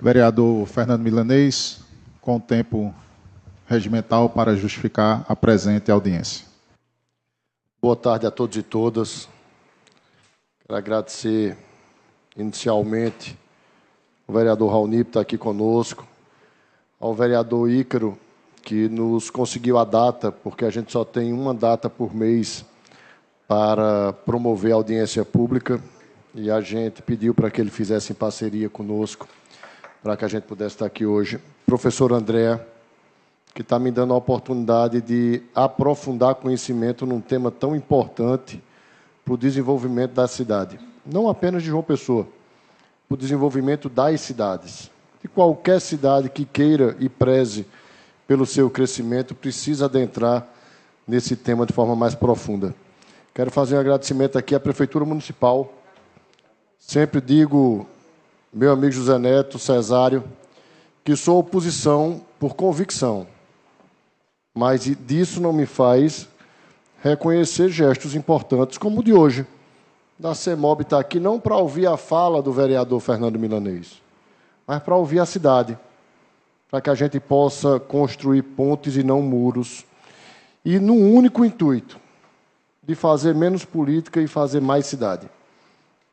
Vereador Fernando Milanês, com tempo regimental para justificar a presente audiência. Boa tarde a todos e todas. Quero agradecer inicialmente ao vereador Raoni por estar aqui conosco, ao vereador Ícaro, que nos conseguiu a data, porque a gente só tem uma data por mês para promover a audiência pública, e a gente pediu para que ele fizesse em parceria conosco, para que a gente pudesse estar aqui hoje. Professor André, que está me dando a oportunidade de aprofundar conhecimento num tema tão importante para o desenvolvimento da cidade. Não apenas de João Pessoa, para o desenvolvimento das cidades. De qualquer cidade que queira e preze pelo seu crescimento, precisa adentrar nesse tema de forma mais profunda. Quero fazer um agradecimento aqui à Prefeitura Municipal. Sempre digo, meu amigo José Neto, Cesário, que sou oposição por convicção, mas disso não me faz reconhecer gestos importantes, como o de hoje. Da CEMOB está aqui não para ouvir a fala do vereador Fernando Milanês, mas para ouvir a cidade, para que a gente possa construir pontes e não muros, e num único intuito, de fazer menos política e fazer mais cidade.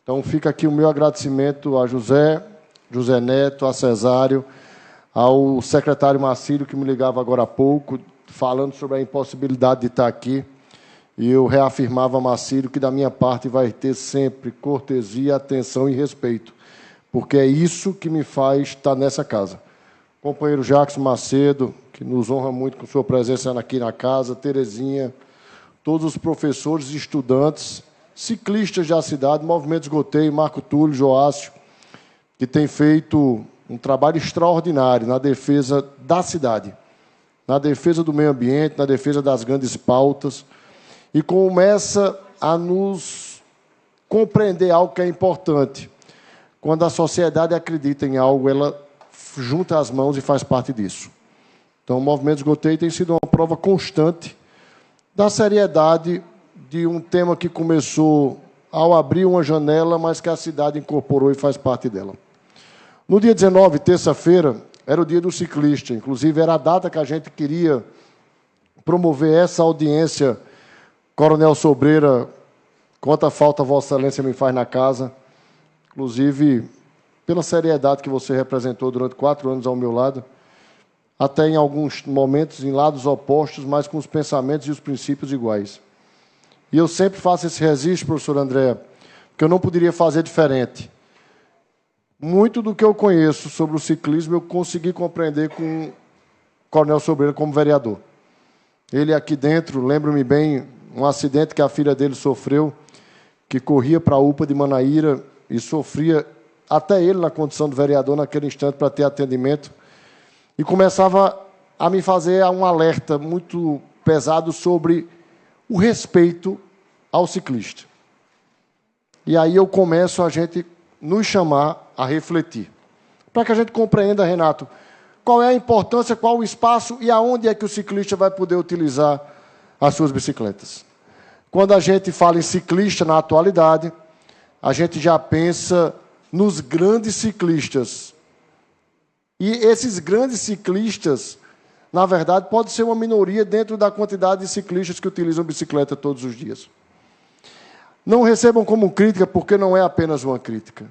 Então, fica aqui o meu agradecimento a José Neto, a Cesário, ao secretário Marcílio, que me ligava agora há pouco, falando sobre a impossibilidade de estar aqui. E eu reafirmava a Marcílio que, da minha parte, vai ter sempre cortesia, atenção e respeito, porque é isso que me faz estar nessa casa. Companheiro Jackson Macedo, que nos honra muito com sua presença aqui na casa, Terezinha, todos os professores e estudantes, ciclistas da cidade, Movimento Esgoteio, Marco Túlio, Joácio, que tem feito um trabalho extraordinário na defesa da cidade, na defesa do meio ambiente, na defesa das grandes pautas, e começa a nos compreender algo que é importante. Quando a sociedade acredita em algo, ela junta as mãos e faz parte disso. Então, o Movimento Esgoteio tem sido uma prova constante da seriedade de um tema que começou ao abrir uma janela, mas que a cidade incorporou e faz parte dela. No dia 19, terça-feira, era o dia do ciclista. Inclusive, era a data que a gente queria promover essa audiência. Coronel Sobreira, quanta falta Vossa Excelência me faz na casa, inclusive pela seriedade que você representou durante 4 anos ao meu lado, até em alguns momentos em lados opostos, mas com os pensamentos e os princípios iguais. E eu sempre faço esse registro, professor André, porque eu não poderia fazer diferente. Muito do que eu conheço sobre o ciclismo eu consegui compreender com o Coronel Sobreira como vereador. Ele aqui dentro, lembro-me bem, um acidente que a filha dele sofreu, que corria para a UPA de Manaíra e sofria, até ele na condição de vereador naquele instante para ter atendimento, e começava a me fazer um alerta muito pesado sobre o respeito ao ciclista. E aí eu começo a gente nos chamar a refletir, para que a gente compreenda, Renato, qual é a importância, qual o espaço e aonde é que o ciclista vai poder utilizar as suas bicicletas. Quando a gente fala em ciclista na atualidade, a gente já pensa nos grandes ciclistas. E esses grandes ciclistas, na verdade, pode ser uma minoria dentro da quantidade de ciclistas que utilizam bicicleta todos os dias. Não recebam como crítica, porque não é apenas uma crítica.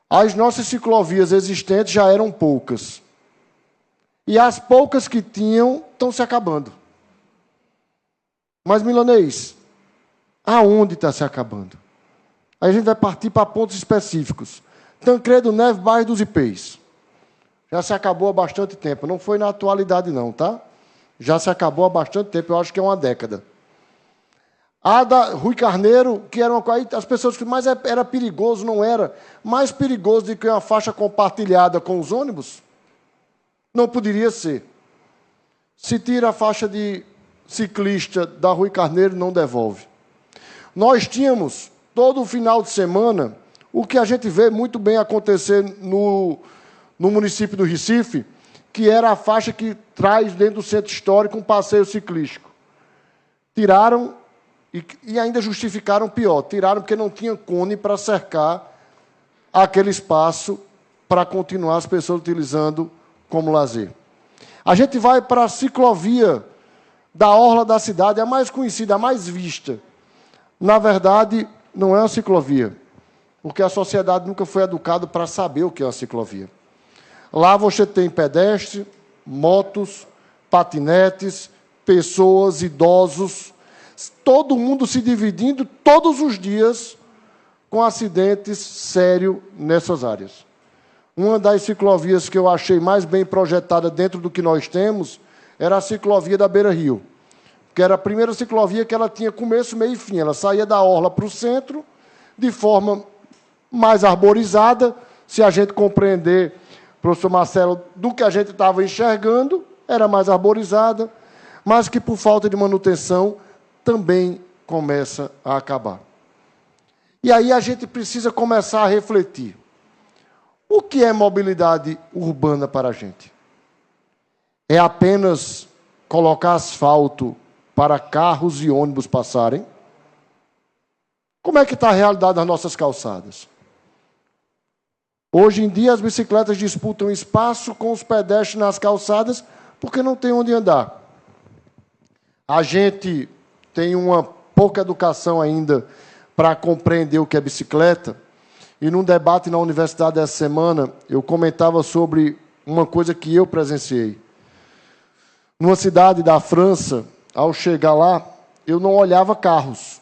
As nossas ciclovias existentes já eram poucas. E as poucas que tinham estão se acabando. Mas, Milanês, aonde está se acabando? Aí a gente vai partir para pontos específicos. Tancredo Neves, bairro dos Ipês. Já se acabou há bastante tempo. Não foi na atualidade, não, tá? Já se acabou há bastante tempo, eu acho que é uma década. A da Rui Carneiro, que era uma coisa... As pessoas que mais era perigoso, não era? Mais perigoso do que uma faixa compartilhada com os ônibus? Não poderia ser. Se tira a faixa de ciclista da Rui Carneiro, não devolve. Nós tínhamos, todo o final de semana, o que a gente vê muito bem acontecer no município do Recife, que era a faixa que traz dentro do centro histórico um passeio ciclístico. Tiraram e ainda justificaram pior. Tiraram porque não tinha cone para cercar aquele espaço para continuar as pessoas utilizando como lazer. A gente vai para a ciclovia da orla da cidade, a mais conhecida, a mais vista. Na verdade, não é uma ciclovia, porque a sociedade nunca foi educada para saber o que é uma ciclovia. Lá você tem pedestres, motos, patinetes, pessoas, idosos, todo mundo se dividindo todos os dias com acidentes sérios nessas áreas. Uma das ciclovias que eu achei mais bem projetada dentro do que nós temos era a ciclovia da Beira Rio, que era a primeira ciclovia que ela tinha começo, meio e fim. Ela saía da orla para o centro, de forma mais arborizada, se a gente compreender, professor Marcelo, do que a gente estava enxergando, era mais arborizada, mas que, por falta de manutenção, também começa a acabar. E aí a gente precisa começar a refletir. O que é mobilidade urbana para a gente? É apenas colocar asfalto para carros e ônibus passarem? Como é que está a realidade das nossas calçadas? Hoje em dia, as bicicletas disputam espaço com os pedestres nas calçadas porque não tem onde andar. A gente tem uma pouca educação ainda para compreender o que é bicicleta. E num debate na universidade essa semana, eu comentava sobre uma coisa que eu presenciei. Numa cidade da França, ao chegar lá, eu não olhava carros.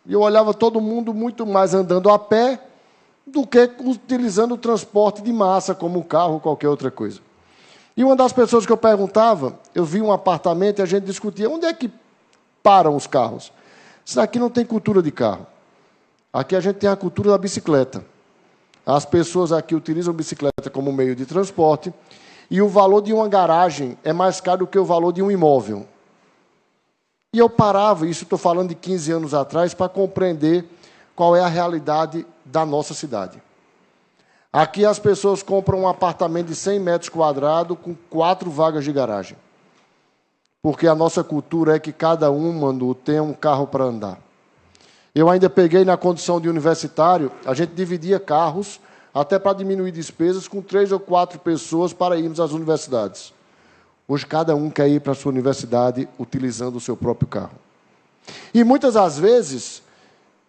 Eu olhava todo mundo muito mais andando a pé do que utilizando o transporte de massa, como o carro ou qualquer outra coisa. E uma das pessoas que eu perguntava, eu vi um apartamento e a gente discutia, onde é que param os carros? Isso aqui não tem cultura de carro. Aqui a gente tem a cultura da bicicleta. As pessoas aqui utilizam bicicleta como meio de transporte e o valor de uma garagem é mais caro do que o valor de um imóvel. E eu parava, isso estou falando de 15 anos atrás, para compreender qual é a realidade da nossa cidade. Aqui as pessoas compram um apartamento de 100 metros quadrados com 4 vagas de garagem. Porque a nossa cultura é que cada um, Manu, tem um carro para andar. Eu ainda peguei na condição de universitário, a gente dividia carros, até para diminuir despesas, com 3 ou 4 pessoas para irmos às universidades. Hoje, cada um quer ir para a sua universidade utilizando o seu próprio carro. E, muitas das vezes,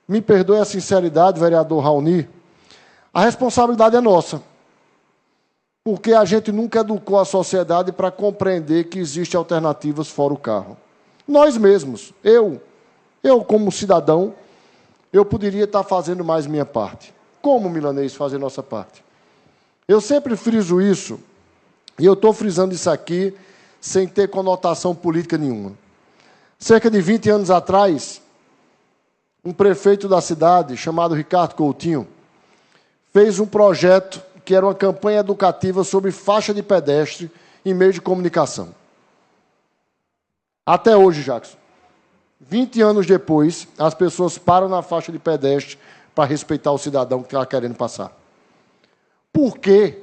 me perdoe a sinceridade, vereador Raoni, a responsabilidade é nossa. Porque a gente nunca educou a sociedade para compreender que existem alternativas fora o carro. Nós mesmos, eu como cidadão, eu poderia estar fazendo mais minha parte. Como Milanês fazer nossa parte? Eu sempre friso isso, e eu estou frisando isso aqui sem ter conotação política nenhuma. Cerca de 20 anos atrás, um prefeito da cidade, chamado Ricardo Coutinho, fez um projeto que era uma campanha educativa sobre faixa de pedestre em meio de comunicação. Até hoje, Jackson. 20 anos depois, as pessoas param na faixa de pedestre para respeitar o cidadão que está querendo passar. Por quê?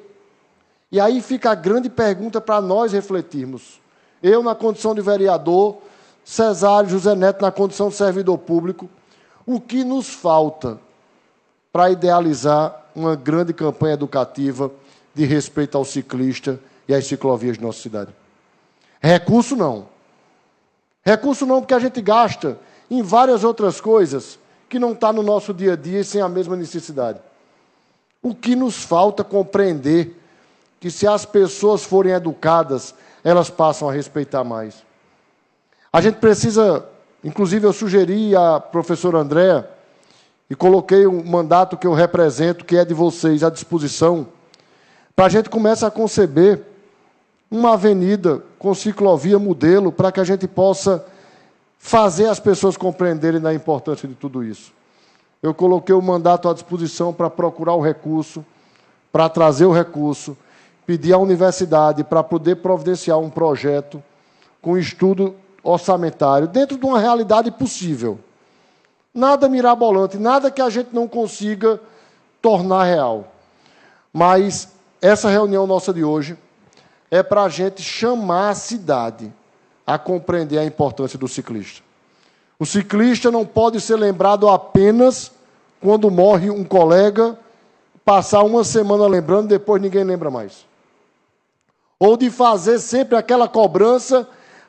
E aí fica a grande pergunta para nós refletirmos. Eu, na condição de vereador, Cesário José Neto, na condição de servidor público, o que nos falta para idealizar uma grande campanha educativa de respeito ao ciclista e às ciclovias de nossa cidade? Recurso não. Recurso não, porque a gente gasta em várias outras coisas que não está no nosso dia a dia e sem a mesma necessidade. O que nos falta compreender que, se as pessoas forem educadas, elas passam a respeitar mais. A gente precisa, inclusive eu sugeri à professora Andréa, e coloquei um mandato que eu represento, que é de vocês, à disposição, para a gente começar a conceber uma avenida com ciclovia modelo, para que a gente possa fazer as pessoas compreenderem a importância de tudo isso. Eu coloquei o mandato à disposição para procurar o recurso, para trazer o recurso, pedir à universidade para poder providenciar um projeto com estudo orçamentário, dentro de uma realidade possível. Nada mirabolante, nada que a gente não consiga tornar real. Mas essa reunião nossa de hoje é para a gente chamar a cidade a compreender a importância do ciclista. O ciclista não pode ser lembrado apenas quando morre um colega passar uma semana lembrando, depois ninguém lembra mais. Ou de fazer sempre aquela cobrança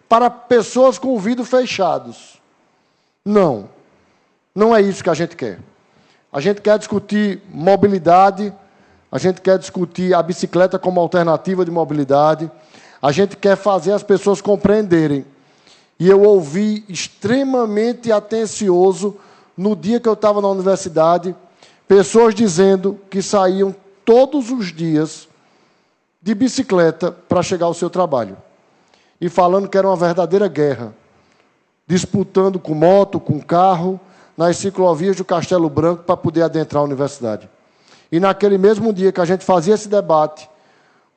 para pessoas com o vidro fechados. Não. Não é isso que a gente quer. A gente quer discutir mobilidade, a gente quer discutir a bicicleta como alternativa de mobilidade, a gente quer fazer as pessoas compreenderem. E eu ouvi extremamente atencioso, no dia que eu estava na universidade, pessoas dizendo que saíam todos os dias de bicicleta para chegar ao seu trabalho. E falando que era uma verdadeira guerra, disputando com moto, com carro, nas ciclovias do Castelo Branco para poder adentrar a universidade. E naquele mesmo dia que a gente fazia esse debate,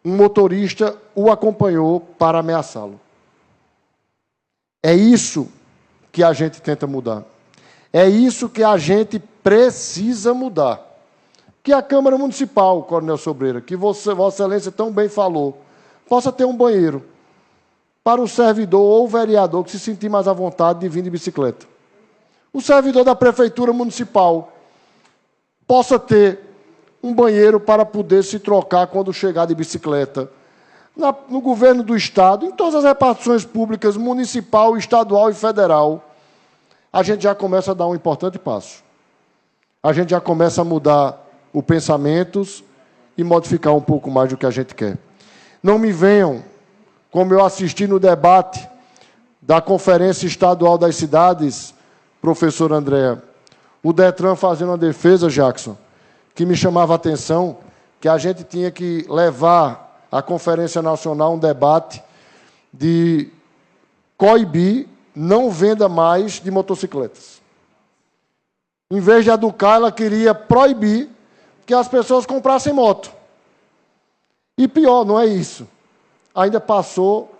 um motorista o acompanhou para ameaçá-lo. É isso que a gente tenta mudar. É isso que a gente precisa mudar. Que a Câmara Municipal, Coronel Sobreira, que Vossa Excelência tão bem falou, possa ter um banheiro para o servidor ou o vereador que se sentir mais à vontade de vir de bicicleta. O servidor da Prefeitura Municipal possa ter um banheiro para poder se trocar quando chegar de bicicleta. No governo do Estado, em todas as repartições públicas, municipal, estadual e federal, a gente já começa a dar um importante passo. A gente já começa a mudar os pensamentos e modificar um pouco mais do que a gente quer. Não me venham, como eu assisti no debate da Conferência Estadual das Cidades, professor Andréa, o Detran fazendo uma defesa, Jackson, que me chamava a atenção, que a gente tinha que levar à Conferência Nacional um debate de coibir não venda mais de motocicletas. Em vez de educar, ela queria proibir que as pessoas comprassem moto. E pior, não é isso. Ainda passou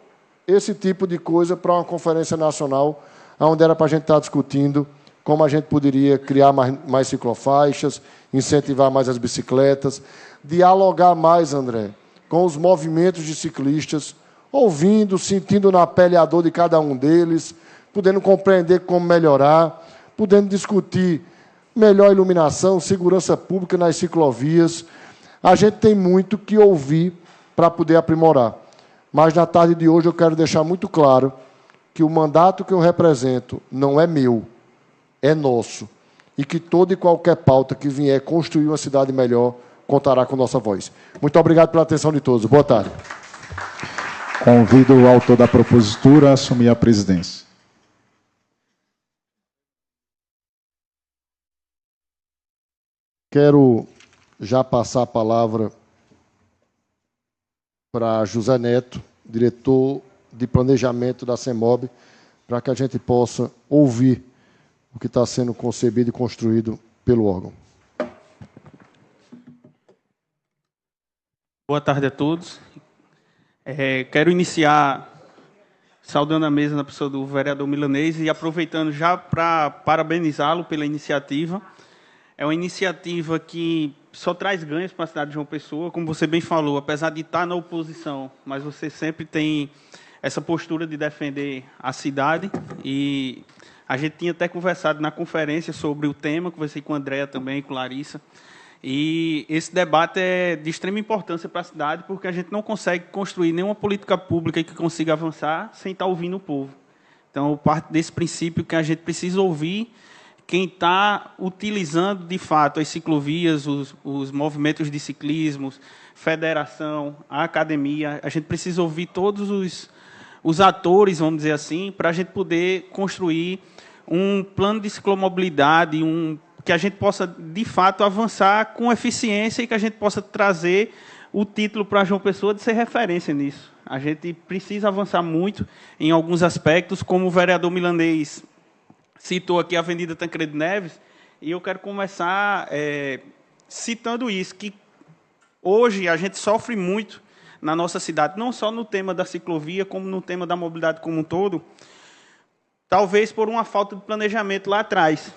esse tipo de coisa para uma conferência nacional, onde era para a gente estar discutindo como a gente poderia criar mais ciclofaixas, incentivar mais as bicicletas, dialogar mais, André, com os movimentos de ciclistas, ouvindo, sentindo na pele a dor de cada um deles, podendo compreender como melhorar, podendo discutir melhor iluminação, segurança pública nas ciclovias. A gente tem muito que ouvir para poder aprimorar. Mas, na tarde de hoje, eu quero deixar muito claro que o mandato que eu represento não é meu, é nosso. E que toda e qualquer pauta que vier construir uma cidade melhor contará com nossa voz. Muito obrigado pela atenção de todos. Boa tarde. Convido o autor da propositura a assumir a presidência. Quero já passar a palavra para José Neto, diretor de planejamento da CEMOB, para que a gente possa ouvir o que está sendo concebido e construído pelo órgão. Boa tarde a todos. Quero iniciar saudando a mesa na pessoa do vereador Milanês e aproveitando já para parabenizá-lo pela iniciativa. É uma iniciativa que só traz ganhos para a cidade de João Pessoa, como você bem falou, apesar de estar na oposição, mas você sempre tem essa postura de defender a cidade. E a gente tinha até conversado na conferência sobre o tema, conversei com a Andréa também, com a Larissa. E esse debate é de extrema importância para a cidade, porque a gente não consegue construir nenhuma política pública que consiga avançar sem estar ouvindo o povo. Então, parte desse princípio que a gente precisa ouvir quem está utilizando, de fato, as ciclovias, os movimentos de ciclismo, federação, a academia. A gente precisa ouvir todos os atores, vamos dizer assim, para a gente poder construir um plano de ciclomobilidade, que a gente possa, de fato, avançar com eficiência e que a gente possa trazer o título para João Pessoa de ser referência nisso. A gente precisa avançar muito em alguns aspectos, como o vereador Milanês citou aqui a Avenida Tancredo Neves, e eu quero começar citando isso, que hoje a gente sofre muito na nossa cidade, não só no tema da ciclovia, como no tema da mobilidade como um todo, talvez por uma falta de planejamento lá atrás.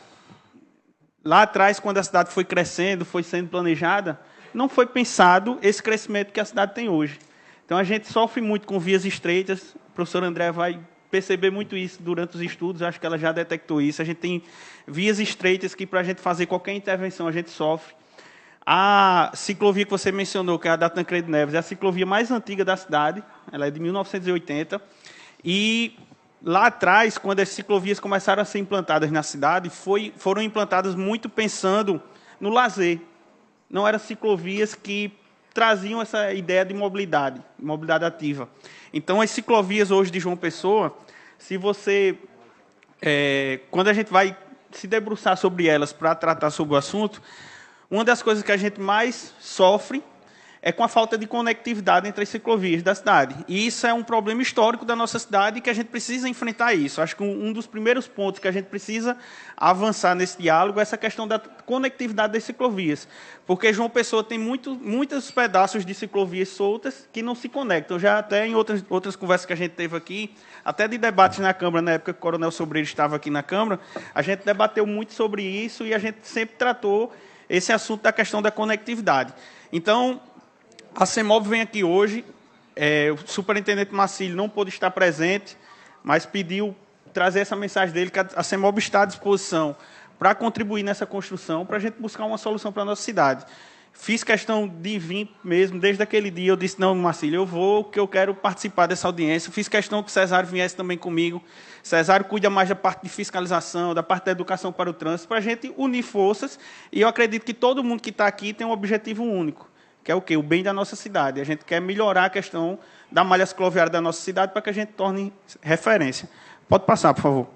Lá atrás, quando a cidade foi crescendo, foi sendo planejada, não foi pensado esse crescimento que a cidade tem hoje. Então, a gente sofre muito com vias estreitas. O professor André vai perceber muito isso durante os estudos, acho que ela já detectou isso. A gente tem vias estreitas que, para a gente fazer qualquer intervenção, a gente sofre. A ciclovia que você mencionou, que é a da Tancredo Neves, é a ciclovia mais antiga da cidade, ela é de 1980, e lá atrás, quando as ciclovias começaram a ser implantadas na cidade, foram implantadas muito pensando no lazer. Não eram ciclovias que traziam essa ideia de mobilidade ativa. Então, as ciclovias hoje de João Pessoa, se você, quando a gente vai se debruçar sobre elas para tratar sobre o assunto, uma das coisas que a gente mais sofre é com a falta de conectividade entre as ciclovias da cidade. E isso é um problema histórico da nossa cidade e que a gente precisa enfrentar isso. Acho que um dos primeiros pontos que a gente precisa avançar nesse diálogo é essa questão da conectividade das ciclovias. Porque João Pessoa tem muitos pedaços de ciclovias soltas que não se conectam. Já até em outras conversas que a gente teve aqui, até de debates na Câmara, na época que o Coronel Sobreiro estava aqui na Câmara, a gente debateu muito sobre isso e a gente sempre tratou esse assunto da questão da conectividade. Então, a CEMOB vem aqui hoje, o superintendente Marcílio não pôde estar presente, mas pediu trazer essa mensagem dele, que a CEMOB está à disposição para contribuir nessa construção, para a gente buscar uma solução para a nossa cidade. Fiz questão de vir mesmo, desde aquele dia eu disse, não, Marcílio, eu vou, que eu quero participar dessa audiência. Fiz questão que o Cesário viesse também comigo. Cesário cuida mais da parte de fiscalização, da parte da educação para o trânsito, para a gente unir forças. E eu acredito que todo mundo que está aqui tem um objetivo único, que é o quê? O bem da nossa cidade. A gente quer melhorar a questão da malha cicloviária da nossa cidade para que a gente torne referência. Pode passar, por favor.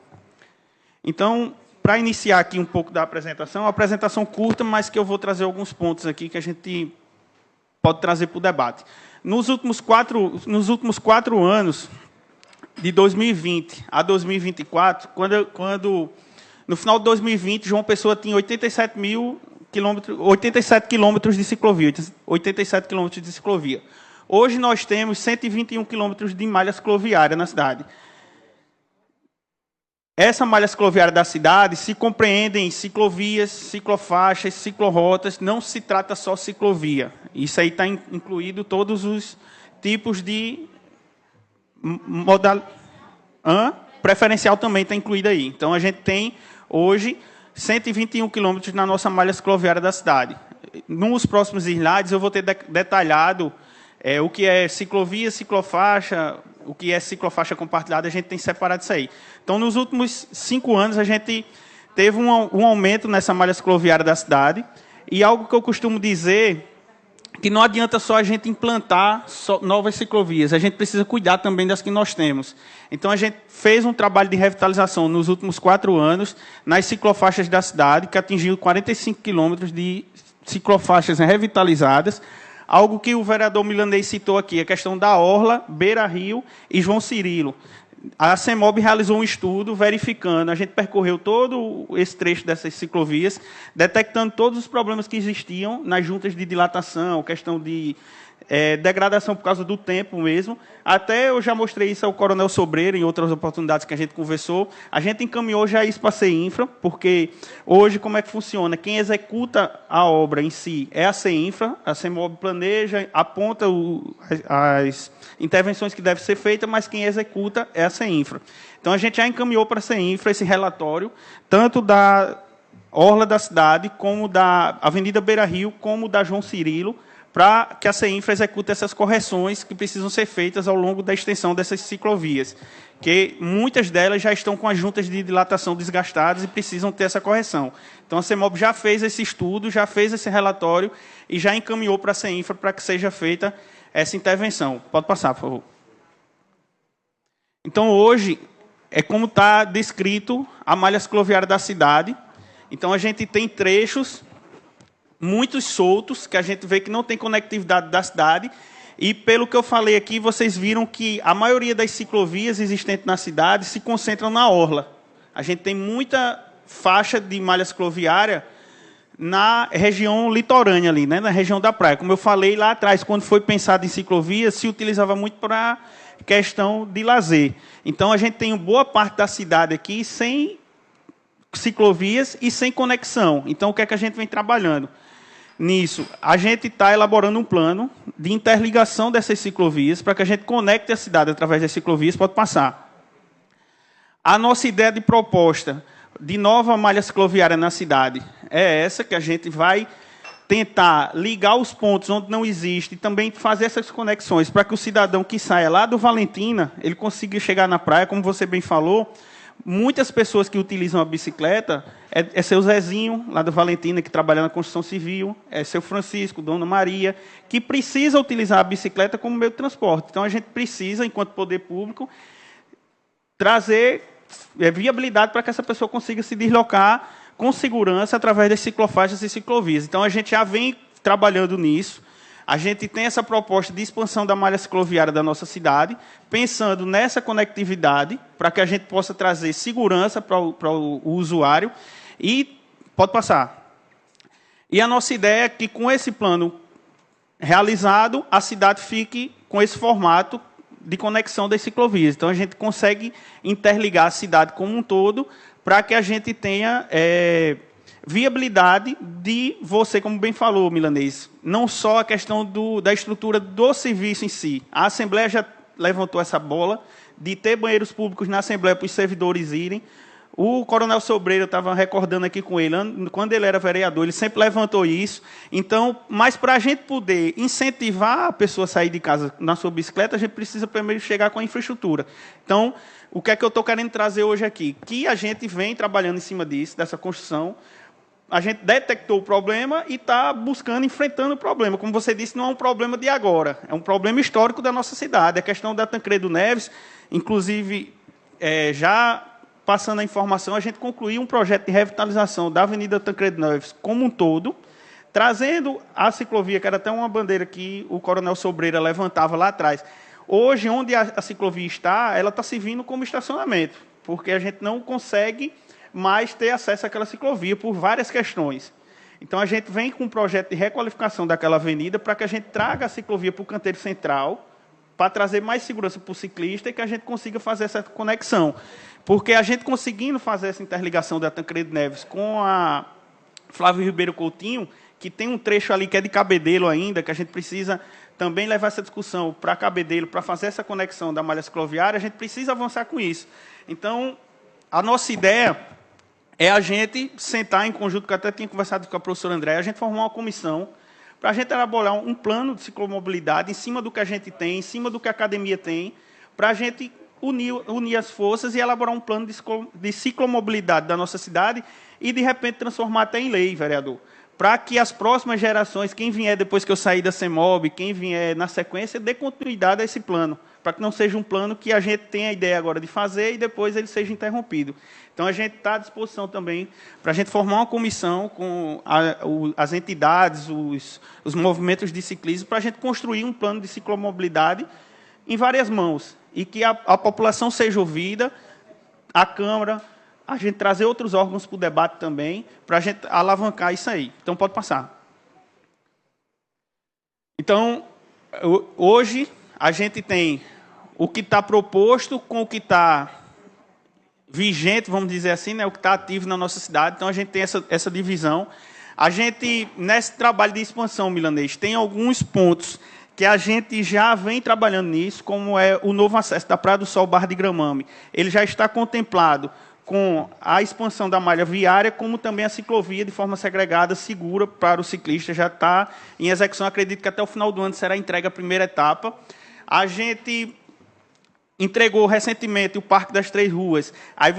Então, para iniciar aqui um pouco da apresentação, uma apresentação curta, mas que eu vou trazer alguns pontos aqui que a gente pode trazer para o debate. Nos últimos quatro anos, de 2020 a 2024, no final de 2020, João Pessoa tinha 87 quilômetros de ciclovia, 87 quilômetros de ciclovia. Hoje nós temos 121 quilômetros de malha cicloviária na cidade. Essa malha cicloviária da cidade se compreende em ciclovias, ciclofaixas, ciclorotas, não se trata só ciclovia. Isso aí está incluído todos os tipos de preferencial também está incluído aí. Então, a gente tem, hoje, 121 quilômetros na nossa malha cicloviária da cidade. Nos próximos slides, eu vou ter detalhado o que é ciclovia, ciclofaixa, o que é ciclofaixa compartilhada, a gente tem separado isso aí. Então, nos últimos 5 anos, a gente teve um aumento nessa malha cicloviária da cidade, e algo que eu costumo dizer, que não adianta só a gente implantar novas ciclovias, a gente precisa cuidar também das que nós temos. Então, a gente fez um trabalho de revitalização nos últimos 4 anos, nas ciclofaixas da cidade, que atingiu 45 quilômetros de ciclofaixas revitalizadas, algo que o vereador Milanês citou aqui, a questão da Orla, Beira Rio e João Cirilo. A CEMOB realizou um estudo verificando, a gente percorreu todo esse trecho dessas ciclovias, detectando todos os problemas que existiam nas juntas de dilatação, questão de degradação por causa do tempo mesmo. Até eu já mostrei isso ao Coronel Sobreiro em outras oportunidades que a gente conversou. A gente encaminhou já isso para a CEINFRA, porque hoje como é que funciona? Quem executa a obra em si é a CEINFRA, a CEMOB planeja, aponta as intervenções que devem ser feitas, mas quem executa é a CEINFRA. Então, a gente já encaminhou para a CEINFRA esse relatório, tanto da Orla da cidade, como da Avenida Beira Rio, como da João Cirilo, para que a CEINFRA execute essas correções que precisam ser feitas ao longo da extensão dessas ciclovias, que muitas delas já estão com as juntas de dilatação desgastadas e precisam ter essa correção. Então, a CEMOB já fez esse estudo, já fez esse relatório e já encaminhou para a CEINFRA para que seja feita essa intervenção. Pode passar, por favor. Então, hoje, é como está descrito a malha cicloviária da cidade. Então, a gente tem trechos muitos soltos, que a gente vê que não tem conectividade da cidade, e pelo que eu falei aqui, vocês viram que a maioria das ciclovias existentes na cidade se concentram na orla. A gente tem muita faixa de malha cicloviária na região litorânea ali, né, na região da praia. Como eu falei lá atrás, quando foi pensado em ciclovia, se utilizava muito para questão de lazer. Então, a gente tem boa parte da cidade aqui sem ciclovias e sem conexão. Então, o que é que a gente vem trabalhando? Nisso, a gente está elaborando um plano de interligação dessas ciclovias para que a gente conecte a cidade através das ciclovias. Pode passar. A nossa ideia de proposta de nova malha cicloviária na cidade é essa, que a gente vai tentar ligar os pontos onde não existe e também fazer essas conexões para que o cidadão que saia lá do Valentina, ele consiga chegar na praia, como você bem falou. Muitas pessoas que utilizam a bicicleta é seu Zezinho, lá do Valentina, que trabalha na construção civil, é seu Francisco, Dona Maria, que precisa utilizar a bicicleta como meio de transporte. Então, a gente precisa, enquanto poder público, trazer viabilidade para que essa pessoa consiga se deslocar com segurança através das ciclofaixas e ciclovias. Então, a gente já vem trabalhando nisso. A gente tem essa proposta de expansão da malha cicloviária da nossa cidade, pensando nessa conectividade, para que a gente possa trazer segurança para o usuário. E pode passar. E a nossa ideia é que, com esse plano realizado, a cidade fique com esse formato de conexão das ciclovias. Então, a gente consegue interligar a cidade como um todo para que a gente tenha viabilidade de você, como bem falou, Milanês, não só a questão da estrutura do serviço em si. A Assembleia já levantou essa bola de ter banheiros públicos na Assembleia para os servidores irem. O Coronel Sobreira, eu estava recordando aqui com ele, quando ele era vereador, ele sempre levantou isso. Então, mas para a gente poder incentivar a pessoa a sair de casa na sua bicicleta, a gente precisa primeiro chegar com a infraestrutura. Então, o que é que eu estou querendo trazer hoje aqui? Que a gente vem trabalhando em cima disso, dessa construção. A gente detectou o problema e está buscando, enfrentando o problema. Como você disse, não é um problema de agora, é um problema histórico da nossa cidade. A questão da Tancredo Neves, inclusive, já passando a informação, a gente concluiu um projeto de revitalização da Avenida Tancredo Neves como um todo, trazendo a ciclovia, que era até uma bandeira que o Coronel Sobreira levantava lá atrás. Hoje, onde a ciclovia está, ela está servindo como estacionamento, porque a gente não consegue mais ter acesso àquela ciclovia por várias questões. Então, a gente vem com um projeto de requalificação daquela avenida para que a gente traga a ciclovia para o canteiro central, para trazer mais segurança para o ciclista e que a gente consiga fazer essa conexão. Porque a gente conseguindo fazer essa interligação da Tancredo Neves com a Flávio Ribeiro Coutinho, que tem um trecho ali que é de Cabedelo ainda, que a gente precisa também levar essa discussão para Cabedelo, para fazer essa conexão da malha cicloviária, a gente precisa avançar com isso. Então, a nossa ideia é a gente sentar em conjunto, que eu até tinha conversado com a professora Andréa, a gente formar uma comissão para a gente elaborar um plano de ciclomobilidade em cima do que a gente tem, em cima do que a academia tem, para a gente unir as forças e elaborar um plano de ciclomobilidade da nossa cidade e, de repente, transformar até em lei, vereador, para que as próximas gerações, quem vier depois que eu sair da CEMOB, quem vier na sequência, dê continuidade a esse plano, para que não seja um plano que a gente tenha a ideia agora de fazer e depois ele seja interrompido. Então, a gente está à disposição também para a gente formar uma comissão com as entidades, os movimentos de ciclismo, para a gente construir um plano de ciclomobilidade em várias mãos e que a população seja ouvida, a Câmara, a gente trazer outros órgãos para o debate também, para a gente alavancar isso aí. Então, pode passar. Então, hoje, a gente tem o que está proposto com o que está vigente, vamos dizer assim, né, o que está ativo na nossa cidade. Então, a gente tem essa divisão. A gente, nesse trabalho de expansão, Milanês, tem alguns pontos que a gente já vem trabalhando nisso, como é o novo acesso da Praia do Sol, Barra de Gramame. Ele já está contemplado com a expansão da malha viária, como também a ciclovia de forma segregada, segura para o ciclista, já está em execução. Acredito que até o final do ano será entregue a primeira etapa. A gente entregou recentemente o Parque das Três Ruas. Aí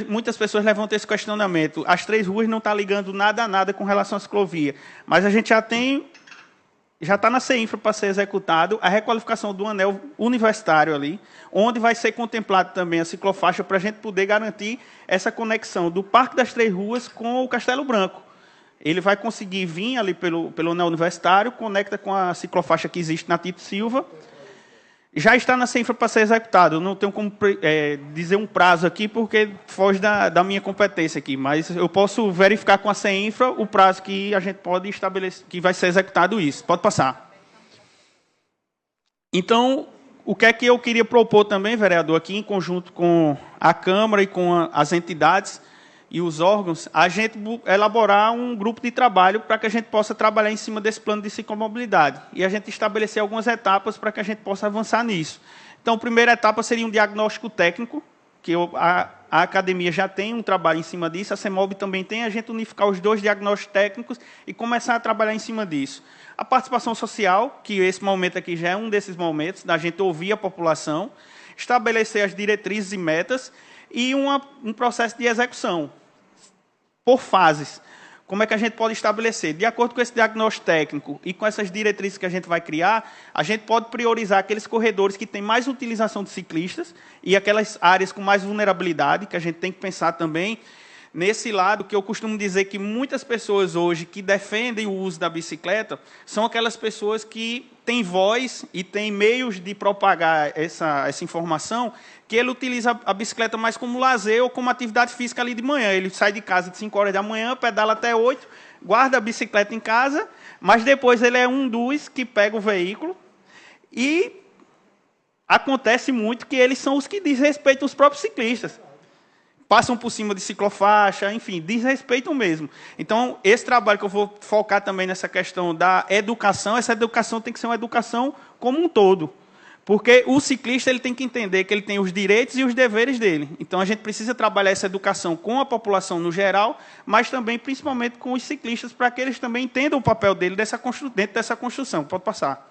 muitas pessoas levantam esse questionamento. As Três Ruas não estão ligando nada a nada com relação à ciclovia, mas a gente já está na CEINFRA para ser executado a requalificação do anel universitário ali, onde vai ser contemplado também a ciclofaixa para a gente poder garantir essa conexão do Parque das Três Ruas com o Castelo Branco. Ele vai conseguir vir ali pelo anel universitário, conecta com a ciclofaixa que existe na Tito Silva. Já está na CEINFRA para ser executado. Eu não tenho como dizer um prazo aqui, porque foge da minha competência aqui, mas eu posso verificar com a CEINFRA o prazo que a gente pode estabelecer, que vai ser executado isso. Pode passar. Então, o que é que eu queria propor também, vereador, aqui em conjunto com a Câmara e com as entidades e os órgãos, a gente elaborar um grupo de trabalho para que a gente possa trabalhar em cima desse plano de ciclomobilidade e a gente estabelecer algumas etapas para que a gente possa avançar nisso. Então, a primeira etapa seria um diagnóstico técnico, que a academia já tem um trabalho em cima disso, a CEMOB também tem, a gente unificar os dois diagnósticos técnicos e começar a trabalhar em cima disso. A participação social, que esse momento aqui já é um desses momentos, da gente ouvir a população, estabelecer as diretrizes e metas e um processo de execução, por fases. Como é que a gente pode estabelecer? De acordo com esse diagnóstico técnico e com essas diretrizes que a gente vai criar, a gente pode priorizar aqueles corredores que têm mais utilização de ciclistas e aquelas áreas com mais vulnerabilidade, que a gente tem que pensar também nesse lado, que eu costumo dizer que muitas pessoas hoje que defendem o uso da bicicleta são aquelas pessoas que têm voz e têm meios de propagar essa informação, que ele utiliza a bicicleta mais como lazer ou como atividade física ali de manhã. Ele sai de casa de 5 horas da manhã, pedala até 8, guarda a bicicleta em casa, mas depois ele é um dos que pega o veículo e acontece muito que eles são os que desrespeitam os próprios ciclistas. Passam por cima de ciclofaixa, enfim, desrespeitam mesmo. Então, esse trabalho que eu vou focar também nessa questão da educação, essa educação tem que ser uma educação como um todo. Porque o ciclista ele tem que entender que ele tem os direitos e os deveres dele. Então, a gente precisa trabalhar essa educação com a população no geral, mas também, principalmente, com os ciclistas, para que eles também entendam o papel dele dentro dessa construção. Pode passar.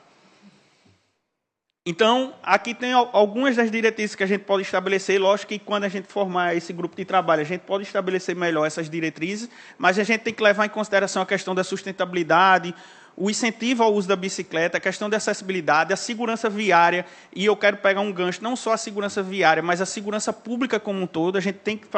Então, aqui tem algumas das diretrizes que a gente pode estabelecer. Lógico que quando a gente formar esse grupo de trabalho, a gente pode estabelecer melhor essas diretrizes, mas a gente tem que levar em consideração a questão da sustentabilidade, o incentivo ao uso da bicicleta, a questão da acessibilidade, a segurança viária, e eu quero pegar um gancho, não só a segurança viária, mas a segurança pública como um todo. A gente tem que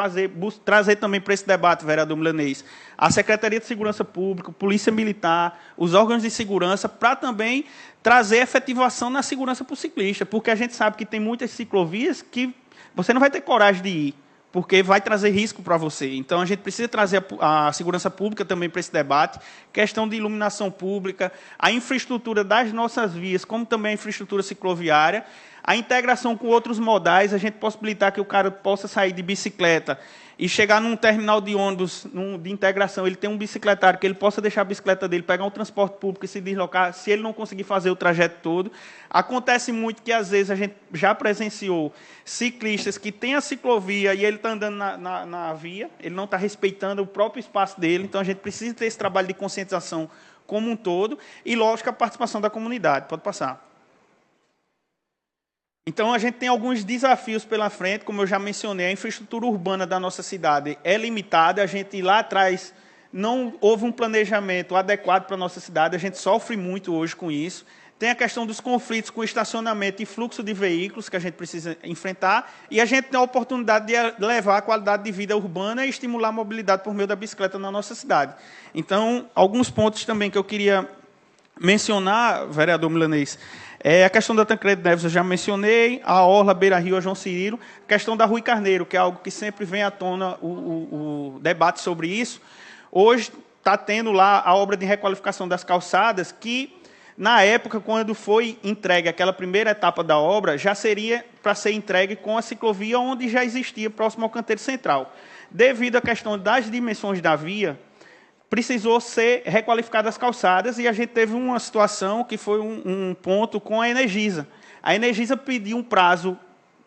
trazer também para esse debate, vereador Milanês, a Secretaria de Segurança Pública, Polícia Militar, os órgãos de segurança, para também trazer efetivação na segurança para o ciclista, porque a gente sabe que tem muitas ciclovias que você não vai ter coragem de ir, porque vai trazer risco para você. Então, a gente precisa trazer a segurança pública também para esse debate, questão de iluminação pública, a infraestrutura das nossas vias, como também a infraestrutura cicloviária, a integração com outros modais, a gente possibilitar que o cara possa sair de bicicleta e chegar num terminal de ônibus de integração, ele tem um bicicletário, que ele possa deixar a bicicleta dele, pegar um transporte público e se deslocar, se ele não conseguir fazer o trajeto todo. Acontece muito que, às vezes, a gente já presenciou ciclistas que têm a ciclovia e ele está andando na via, ele não está respeitando o próprio espaço dele, então a gente precisa ter esse trabalho de conscientização como um todo e, lógico, a participação da comunidade. Pode passar. Então, a gente tem alguns desafios pela frente, como eu já mencionei, a infraestrutura urbana da nossa cidade é limitada, a gente lá atrás não houve um planejamento adequado para a nossa cidade, a gente sofre muito hoje com isso. Tem a questão dos conflitos com estacionamento e fluxo de veículos que a gente precisa enfrentar, e a gente tem a oportunidade de levar a qualidade de vida urbana e estimular a mobilidade por meio da bicicleta na nossa cidade. Então, alguns pontos também que eu queria mencionar, vereador Milanês, a questão da Tancredo Neves eu já mencionei, a Orla, Beira-Rio, a João Cirilo, a questão da Rui Carneiro, que é algo que sempre vem à tona o debate sobre isso. Hoje está tendo lá a obra de requalificação das calçadas, que, na época, quando foi entregue aquela primeira etapa da obra, já seria para ser entregue com a ciclovia onde já existia, próximo ao canteiro central. Devido à questão das dimensões da via, precisou ser requalificadas as calçadas e a gente teve uma situação que foi um ponto com a Energisa. A Energisa pediu um prazo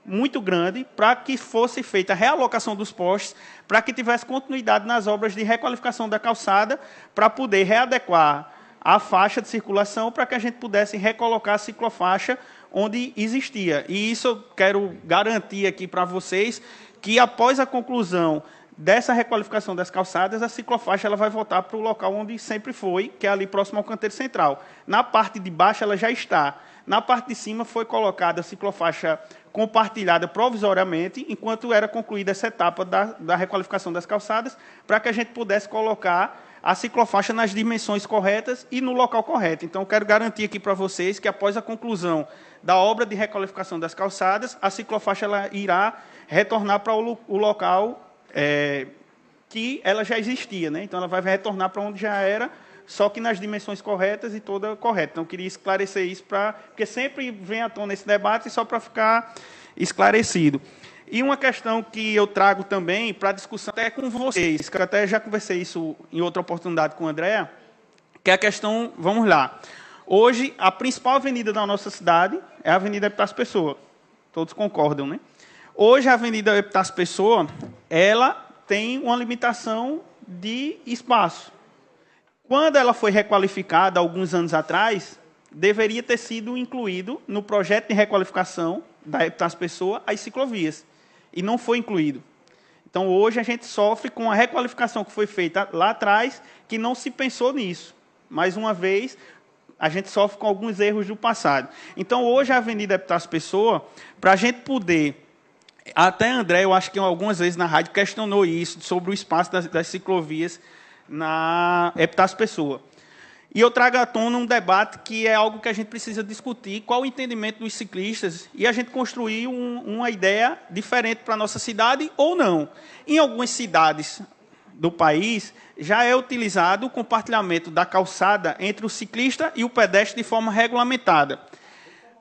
muito grande para que fosse feita a realocação dos postes, para que tivesse continuidade nas obras de requalificação da calçada, para poder readequar a faixa de circulação, para que a gente pudesse recolocar a ciclofaixa onde existia. E isso eu quero garantir aqui para vocês, que após a conclusão dessa requalificação das calçadas, a ciclofaixa ela vai voltar para o local onde sempre foi, que é ali próximo ao canteiro central. Na parte de baixo ela já está. Na parte de cima foi colocada a ciclofaixa compartilhada provisoriamente, enquanto era concluída essa etapa da requalificação das calçadas, para que a gente pudesse colocar a ciclofaixa nas dimensões corretas e no local correto. Então, eu quero garantir aqui para vocês que, após a conclusão da obra de requalificação das calçadas, a ciclofaixa ela irá retornar para o local que ela já existia, né? Então, ela vai retornar para onde já era, só que nas dimensões corretas e toda correta. Então, eu queria esclarecer isso, porque sempre vem à tona esse debate, só para ficar esclarecido. E uma questão que eu trago também para discussão até com vocês, que eu até já conversei isso em outra oportunidade com o André, que é a questão, vamos lá, hoje a principal avenida da nossa cidade é a Avenida das Pessoas, todos concordam, né? Hoje, a Avenida Epitácio Pessoa, ela tem uma limitação de espaço. Quando ela foi requalificada, alguns anos atrás, deveria ter sido incluído no projeto de requalificação da Epitácio Pessoa as ciclovias, e não foi incluído. Então, hoje, a gente sofre com a requalificação que foi feita lá atrás, que não se pensou nisso. Mais uma vez, a gente sofre com alguns erros do passado. Então, hoje, a Avenida Epitácio Pessoa, para a gente poder... Até André, eu acho que algumas vezes na rádio, questionou isso, sobre o espaço das ciclovias na Epitácio Pessoa. E eu trago à tona um debate que é algo que a gente precisa discutir, qual o entendimento dos ciclistas, e a gente construir uma ideia diferente para a nossa cidade ou não. Em algumas cidades do país, já é utilizado o compartilhamento da calçada entre o ciclista e o pedestre de forma regulamentada.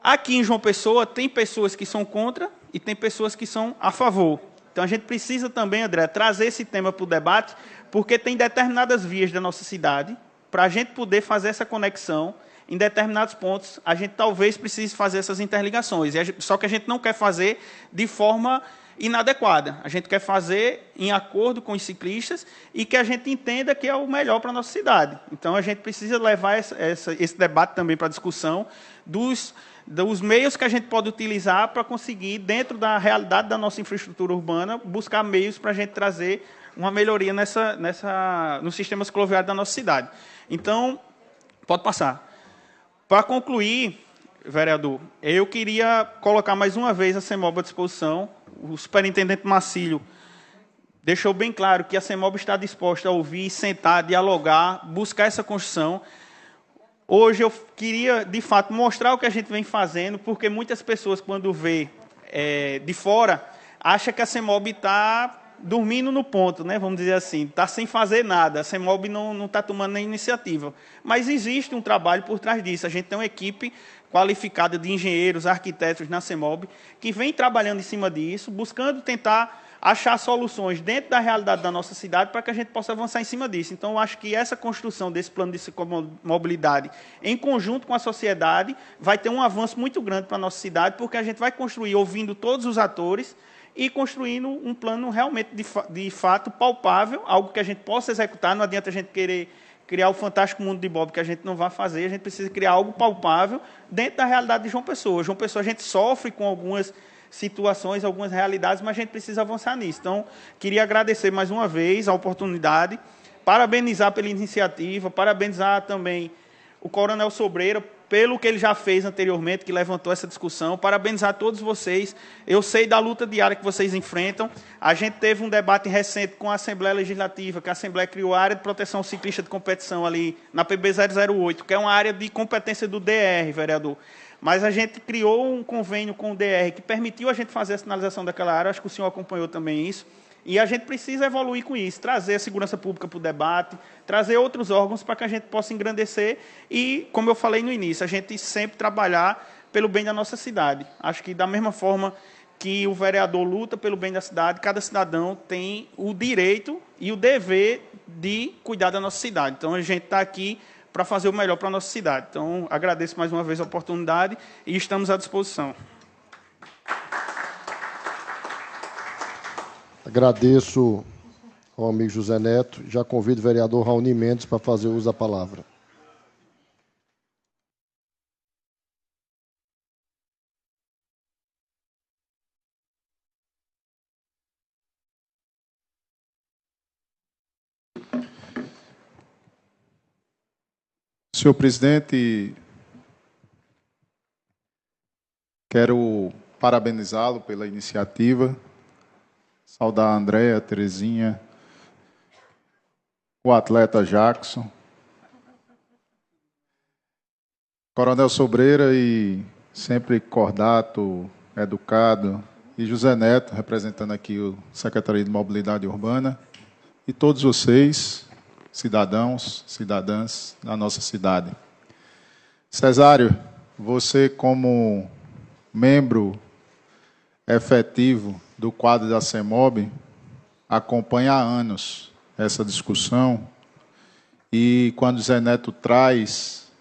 Aqui em João Pessoa, tem pessoas que são contra e tem pessoas que são a favor. Então, a gente precisa também, André, trazer esse tema para o debate, porque tem determinadas vias da nossa cidade, para a gente poder fazer essa conexão, em determinados pontos, a gente talvez precise fazer essas interligações. Só que a gente não quer fazer de forma inadequada. A gente quer fazer em acordo com os ciclistas e que a gente entenda que é o melhor para a nossa cidade. Então, a gente precisa levar esse debate também para a discussão dos meios que a gente pode utilizar para conseguir, dentro da realidade da nossa infraestrutura urbana, buscar meios para a gente trazer uma melhoria no sistema cicloviário da nossa cidade. Então, pode passar. Para concluir, vereador, eu queria colocar mais uma vez a CEMOB à disposição. O superintendente Marcílio deixou bem claro que a CEMOB está disposta a ouvir, sentar, dialogar, buscar essa construção. Hoje eu queria, de fato, mostrar o que a gente vem fazendo, porque muitas pessoas, quando vê de fora, acham que a CEMOB está dormindo no ponto, né? Vamos dizer assim, está sem fazer nada, a CEMOB não está tomando nem iniciativa. Mas existe um trabalho por trás disso. A gente tem uma equipe qualificada de engenheiros, arquitetos na CEMOB, que vem trabalhando em cima disso, buscando tentar achar soluções dentro da realidade da nossa cidade para que a gente possa avançar em cima disso. Então, eu acho que essa construção desse plano de ciclomobilidade, em conjunto com a sociedade, vai ter um avanço muito grande para a nossa cidade, porque a gente vai construir ouvindo todos os atores e construindo um plano realmente, de fato, palpável, algo que a gente possa executar. Não adianta a gente querer criar o fantástico mundo de Bob, que a gente não vai fazer. A gente precisa criar algo palpável dentro da realidade de João Pessoa. João Pessoa, a gente sofre com algumas situações, algumas realidades, mas a gente precisa avançar nisso. Então, queria agradecer mais uma vez a oportunidade, parabenizar pela iniciativa, parabenizar também o Coronel Sobreira pelo que ele já fez anteriormente, que levantou essa discussão. Parabenizar todos vocês. Eu sei da luta diária que vocês enfrentam. A gente teve um debate recente com a Assembleia Legislativa, que a Assembleia criou a área de proteção ciclista de competição ali na PB 008, que é uma área de competência do DR, vereador. Mas a gente criou um convênio com o DR que permitiu a gente fazer a sinalização daquela área. Acho que o senhor acompanhou também isso. E a gente precisa evoluir com isso, trazer a segurança pública para o debate, trazer outros órgãos para que a gente possa engrandecer e, como eu falei no início, a gente sempre trabalhar pelo bem da nossa cidade. Acho que, da mesma forma que o vereador luta pelo bem da cidade, cada cidadão tem o direito e o dever de cuidar da nossa cidade. Então, a gente está aqui para fazer o melhor para a nossa cidade. Então, agradeço mais uma vez a oportunidade e estamos à disposição. Agradeço ao amigo José Neto. Já convido o vereador Raoni Mendes para fazer uso da palavra. Senhor presidente, quero parabenizá-lo pela iniciativa, saudar a Andréa, a Terezinha, o atleta Jackson, Coronel Sobreira e sempre cordato, educado, e José Neto, representando aqui o Secretaria de Mobilidade Urbana, e todos vocês, cidadãos, cidadãs da nossa cidade. Cesário, você como membro efetivo do quadro da CEMOB, acompanha há anos essa discussão, e quando Zé Neto traz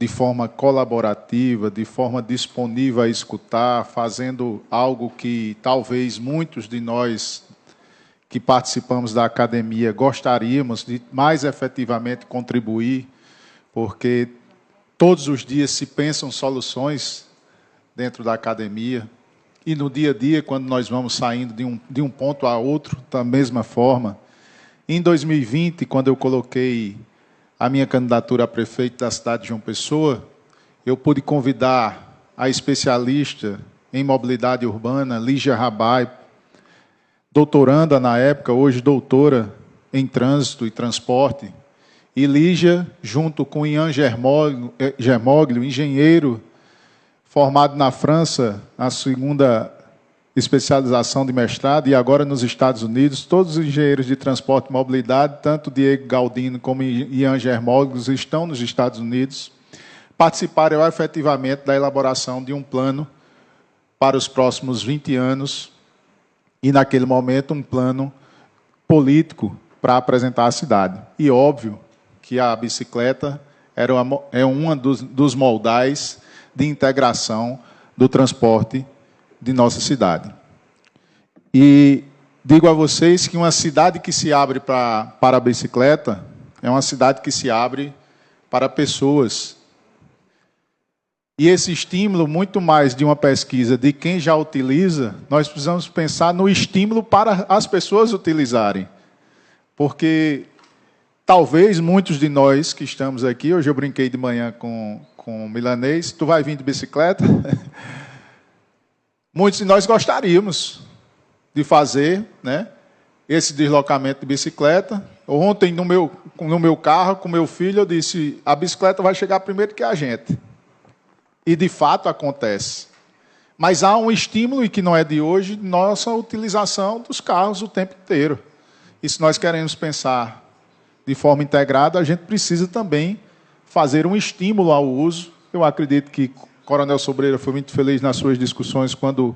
de forma colaborativa, de forma disponível a escutar, fazendo algo que talvez muitos de nós que participamos da academia gostaríamos de mais efetivamente contribuir, porque todos os dias se pensam soluções dentro da academia, e no dia a dia, quando nós vamos saindo de um ponto a outro, da mesma forma. Em 2020, quando eu coloquei a minha candidatura a prefeito da cidade de João Pessoa, eu pude convidar a especialista em mobilidade urbana, Lígia Rabai, doutoranda na época, hoje doutora em trânsito e transporte, e Lígia, junto com Ian Germoglio, engenheiro formado na França, a segunda especialização de mestrado, e agora nos Estados Unidos, todos os engenheiros de transporte e mobilidade, tanto Diego Galdino como Ian Germoglio, estão nos Estados Unidos, participaram efetivamente da elaboração de um plano para os próximos 20 anos, e, naquele momento, um plano político para apresentar à cidade. E, óbvio, que a bicicleta é um dos moldais de integração do transporte de nossa cidade. E digo a vocês que uma cidade que se abre para a bicicleta é uma cidade que se abre para pessoas. E esse estímulo, muito mais de uma pesquisa de quem já utiliza, nós precisamos pensar no estímulo para as pessoas utilizarem. Porque talvez muitos de nós que estamos aqui, hoje eu brinquei de manhã com o Milanês, tu vai vir de bicicleta? Muitos de nós gostaríamos de fazer, né, esse deslocamento de bicicleta. Ontem, no meu carro, com meu filho, eu disse, a bicicleta vai chegar primeiro que a gente. E, de fato, acontece. Mas há um estímulo, e que não é de hoje, nossa utilização dos carros o tempo inteiro. E se nós queremos pensar de forma integrada, a gente precisa também fazer um estímulo ao uso. Eu acredito que o Coronel Sobreira foi muito feliz nas suas discussões quando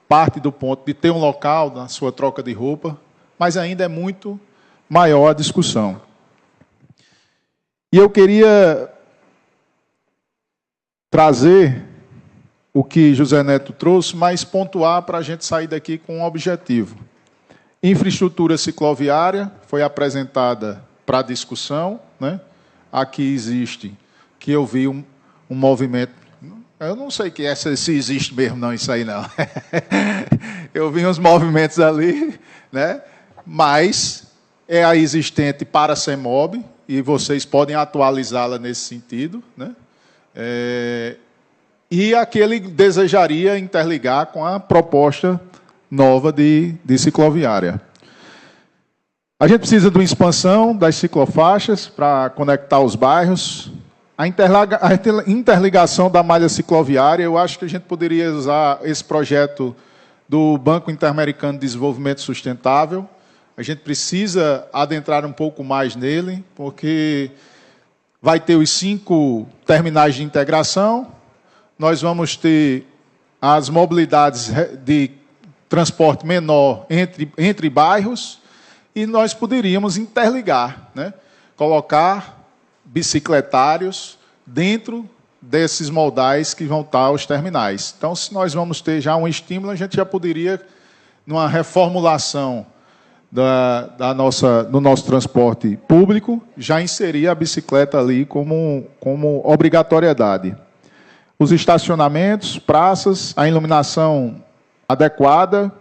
parte do ponto de ter um local na sua troca de roupa, mas ainda é muito maior a discussão. E eu queria trazer o que José Neto trouxe, mas pontuar para a gente sair daqui com um objetivo. Infraestrutura cicloviária foi apresentada para discussão, né? Aqui existe, que eu vi um movimento, eu não sei se existe mesmo não, isso aí não. Eu vi uns movimentos ali, né? Mas é a existente para a CEMOB, e vocês podem atualizá-la nesse sentido, né? E a que ele desejaria interligar com a proposta nova de cicloviária. A gente precisa de uma expansão das ciclofaixas para conectar os bairros. A interligação da malha cicloviária, eu acho que a gente poderia usar esse projeto do Banco Interamericano de Desenvolvimento Sustentável. A gente precisa adentrar um pouco mais nele, porque vai ter os 5 terminais de integração, nós vamos ter as mobilidades de transporte menor entre bairros, e nós poderíamos interligar, né? Colocar bicicletários dentro desses moldais que vão estar os terminais. Então, se nós vamos ter já um estímulo, a gente já poderia, numa reformulação do nosso transporte público, já inserir a bicicleta ali como obrigatoriedade. Os estacionamentos, praças, a iluminação adequada.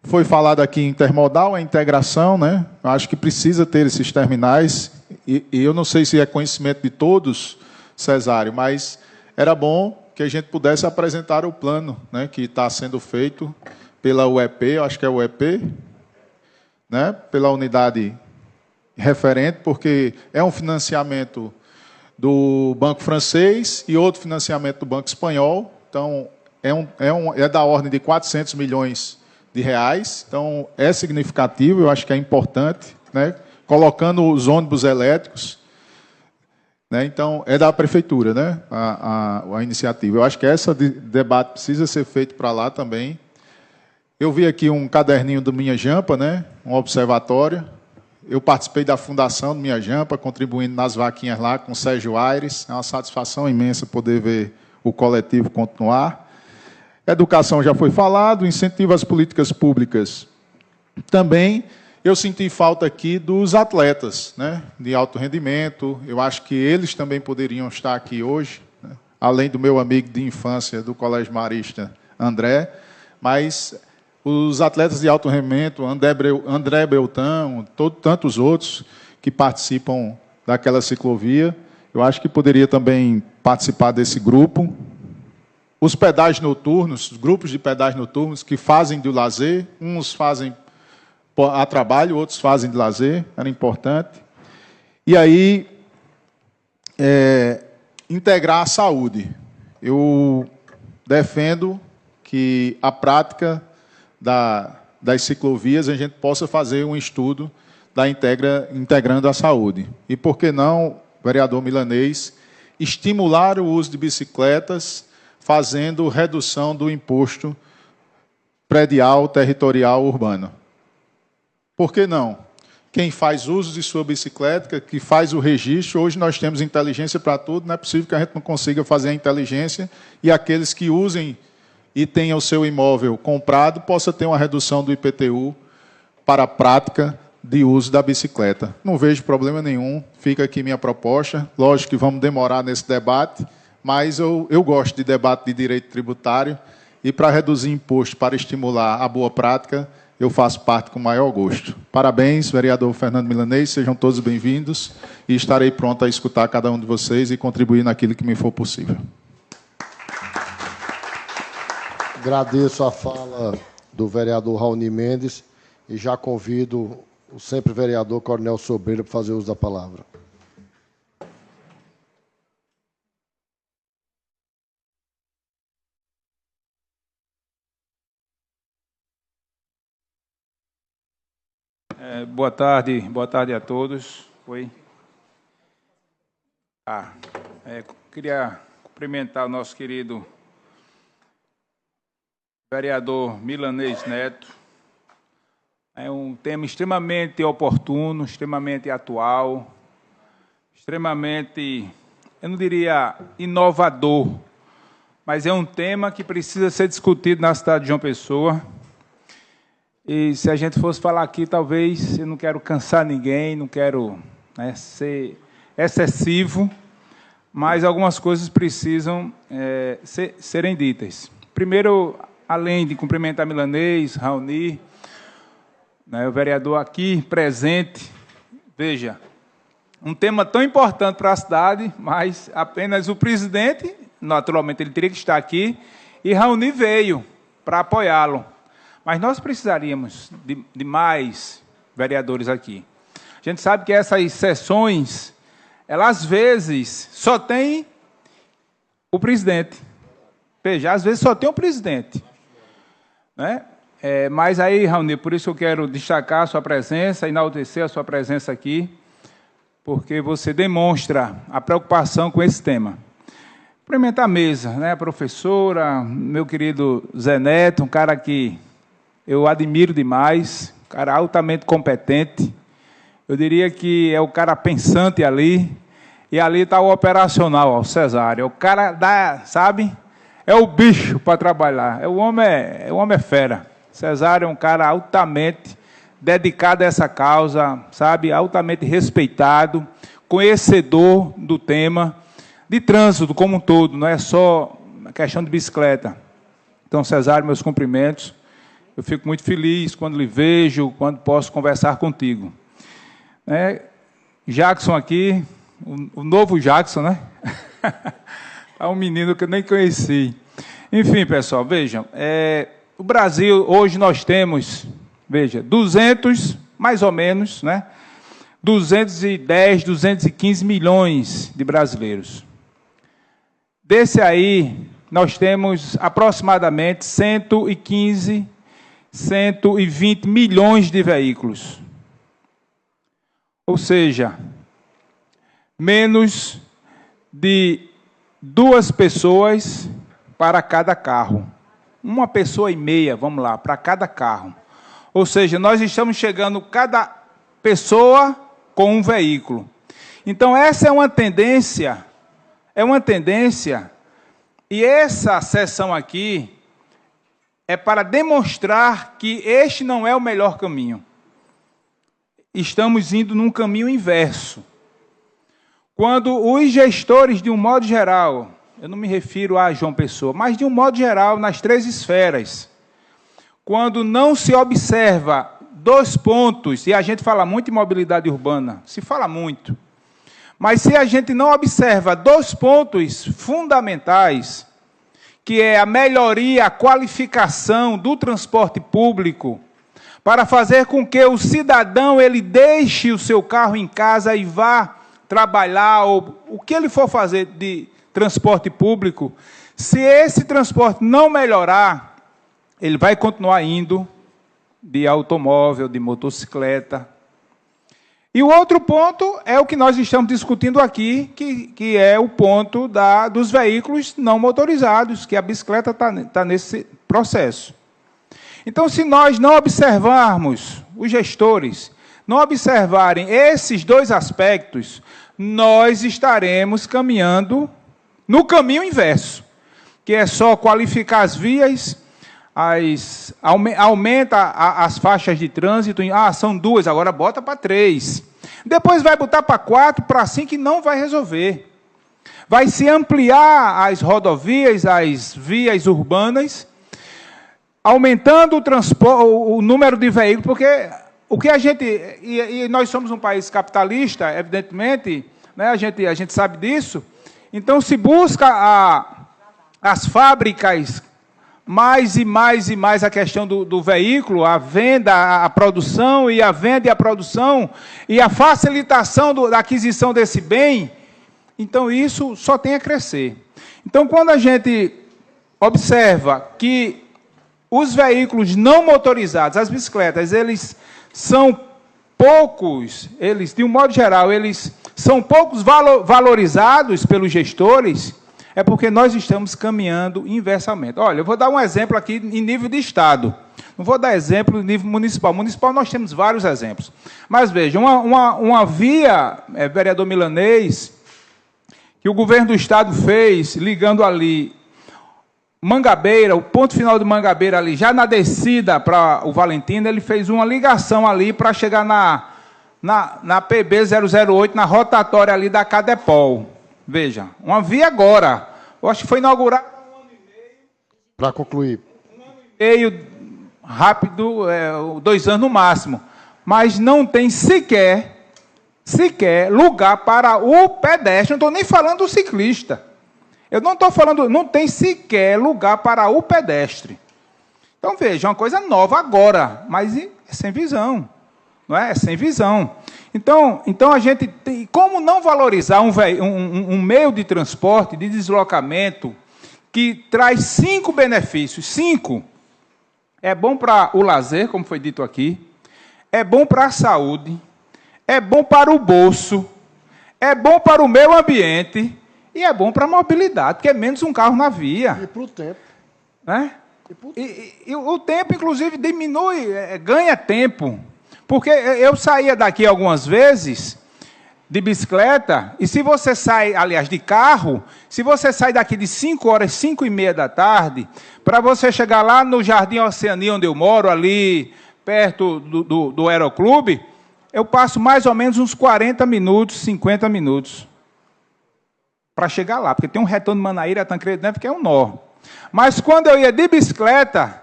Foi falado aqui em intermodal, a integração, né? Eu acho que precisa ter esses terminais, e eu não sei se é conhecimento de todos, Cesário, mas era bom que a gente pudesse apresentar o plano, né, que está sendo feito pela UEP, acho que é a UEP, né, pela unidade referente, porque é um financiamento do Banco Francês e outro financiamento do Banco Espanhol, então é da ordem de 400 milhões de reais, então é significativo, eu acho que é importante, né, colocando os ônibus elétricos, né, então é da prefeitura, né, a iniciativa. Eu acho que esse debate precisa ser feito para lá também. Eu vi aqui um caderninho do Minha Jampa, né, um observatório. Eu participei da fundação do Minha Jampa, contribuindo nas vaquinhas lá com o Sérgio Aires. É uma satisfação imensa poder ver o coletivo continuar. Educação já foi falado, incentivo às políticas públicas. Também eu senti falta aqui dos atletas, né, de alto rendimento. Eu acho que eles também poderiam estar aqui hoje, né, além do meu amigo de infância do Colégio Marista, André, mas os atletas de alto rendimento, André Beltrão, tantos outros que participam daquela ciclovia, eu acho que poderia também participar desse grupo. Os pedais noturnos, os grupos de pedais noturnos que fazem do lazer, uns fazem a trabalho, outros fazem de lazer, era importante. E aí, integrar a saúde. Eu defendo que a prática das ciclovias a gente possa fazer um estudo integrando a saúde. E por que não, vereador Milanês, estimular o uso de bicicletas, fazendo redução do imposto predial, territorial, urbano. Por que não? Quem faz uso de sua bicicleta, que faz o registro, hoje nós temos inteligência para tudo, não é possível que a gente não consiga fazer a inteligência e aqueles que usem e tenham o seu imóvel comprado possa ter uma redução do IPTU para a prática de uso da bicicleta. Não vejo problema nenhum, fica aqui minha proposta. Lógico que vamos demorar nesse debate, mas eu gosto de debate de direito tributário e para reduzir imposto, para estimular a boa prática, eu faço parte com o maior gosto. Parabéns, vereador Fernando Milanês, sejam todos bem-vindos e estarei pronto a escutar cada um de vocês e contribuir naquilo que me for possível. Agradeço a fala do vereador Raoni Mendes e já convido o sempre vereador Coronel Sobreira para fazer uso da palavra. Boa tarde a todos. Oi. Queria cumprimentar o nosso querido vereador Milanês Neto. É um tema extremamente oportuno, extremamente atual, extremamente, eu não diria inovador, mas é um tema que precisa ser discutido na cidade de João Pessoa. E se a gente fosse falar aqui, talvez, eu não quero cansar ninguém, não quero, né, ser excessivo, mas algumas coisas precisam serem ditas. Primeiro, além de cumprimentar Milanês, Raoni, né, o vereador aqui presente, veja, um tema tão importante para a cidade, mas apenas o presidente, naturalmente ele teria que estar aqui, e Raoni veio para apoiá-lo. Mas nós precisaríamos de mais vereadores aqui. A gente sabe que essas sessões, elas às vezes só tem o presidente. Veja, às vezes só tem o presidente. Né? Mas aí, Raoni, por isso que eu quero destacar a sua presença, enaltecer a sua presença aqui, porque você demonstra a preocupação com esse tema. Cumprimentar a mesa, né? A professora, meu querido Zé Neto, um cara que eu admiro demais, um cara altamente competente. Eu diria que é o cara pensante ali, e ali está o operacional, o Cesário. O cara dá, sabe? É o bicho para trabalhar. O homem é fera. Cesário é um cara altamente dedicado a essa causa, sabe? Altamente respeitado, conhecedor do tema de trânsito como um todo, não é só a questão de bicicleta. Então, Cesário, meus cumprimentos. Eu fico muito feliz quando lhe vejo, quando posso conversar contigo. Jackson aqui, o novo Jackson, né? É um menino que eu nem conheci. Enfim, pessoal, vejam, o Brasil, hoje nós temos, veja, 200, mais ou menos, né? 210, 215 milhões de brasileiros. Desse aí, nós temos aproximadamente 115, 120 milhões de veículos. Ou seja, menos de 2 pessoas para cada carro. 1,5 pessoa, vamos lá, para cada carro. Ou seja, nós estamos chegando cada pessoa com um veículo. Então, essa é uma tendência, e essa sessão aqui é para demonstrar que este não é o melhor caminho. Estamos indo num caminho inverso. Quando os gestores, de um modo geral, eu não me refiro a João Pessoa, mas de um modo geral, nas 3 esferas, quando não se observa 2 pontos, e a gente fala muito em mobilidade urbana, se fala muito, mas se a gente não observa 2 pontos fundamentais, que é a melhoria, a qualificação do transporte público, para fazer com que o cidadão ele deixe o seu carro em casa e vá trabalhar, ou o que ele for fazer de transporte público, se esse transporte não melhorar, ele vai continuar indo de automóvel, de motocicleta. E o outro ponto é o que nós estamos discutindo aqui, que é o ponto dos veículos não motorizados, que a bicicleta está nesse processo. Então, se nós não observarmos, os gestores, não observarem esses 2 aspectos, nós estaremos caminhando no caminho inverso, que é só qualificar as vias, aumenta as faixas de trânsito, são 2, agora bota para 3. Depois vai botar para 4, para 5, e não vai resolver. Vai se ampliar as rodovias, as vias urbanas, aumentando o número de veículos, porque o que a gente... E nós somos um país capitalista, evidentemente, né, a gente sabe disso. Então, se busca as fábricas mais e mais a questão do veículo, a venda, a produção, e a venda e a produção, e a facilitação da aquisição desse bem, então isso só tem a crescer. Então, quando a gente observa que os veículos não motorizados, as bicicletas, eles são poucos, de um modo geral, eles são poucos valorizados pelos gestores, é porque nós estamos caminhando inversamente. Olha, eu vou dar um exemplo aqui em nível de Estado. Não vou dar exemplo em nível municipal. Municipal nós temos vários exemplos. Mas, veja, uma via, vereador Milanês, que o governo do Estado fez, ligando ali Mangabeira, o ponto final de Mangabeira ali, já na descida para o Valentina, ele fez uma ligação ali para chegar na PB 008, na rotatória ali da Cadepol. Veja, uma via agora. Eu acho que foi inaugurada há 1 ano e meio. Para concluir. 1 ano e meio, rápido, 2 anos no máximo. Mas não tem sequer lugar para o pedestre. Não estou nem falando do ciclista. Eu não estou falando, não tem sequer lugar para o pedestre. Então, veja, uma coisa nova agora, mas é sem visão. Não é? É sem visão. Então a gente tem... Como não valorizar um meio de transporte, de deslocamento, que traz 5 benefícios? 5. É bom para o lazer, como foi dito aqui. É bom para a saúde. É bom para o bolso. É bom para o meio ambiente. E é bom para a mobilidade, porque é menos um carro na via. E para o tempo. Né? E o tempo, inclusive, diminui, ganha tempo. Porque eu saía daqui algumas vezes de bicicleta, e se você sai, aliás, de carro, se você sai daqui de 5 horas, 5h30 da tarde, para você chegar lá no Jardim Oceania, onde eu moro, ali perto do Aeroclube, eu passo mais ou menos uns 40 minutos, 50 minutos para chegar lá, porque tem um retorno de Manaíra, Tancredo Neves, que é um nó. Mas quando eu ia de bicicleta,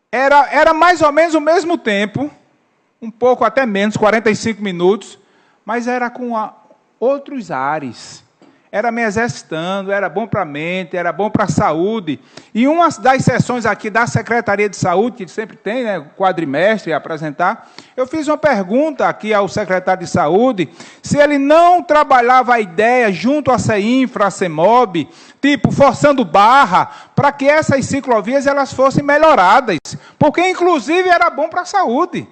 era mais ou menos o mesmo tempo, um pouco até menos, 45 minutos, mas era com outros ares. Era me exercitando, era bom para a mente, era bom para a saúde. E uma das sessões aqui da Secretaria de Saúde, que sempre tem, né, quadrimestre, a apresentar, eu fiz uma pergunta aqui ao secretário de Saúde, se ele não trabalhava a ideia junto à CEINFRA, à CEMOB, tipo, forçando barra, para que essas ciclovias elas fossem melhoradas, porque, inclusive, era bom para a saúde.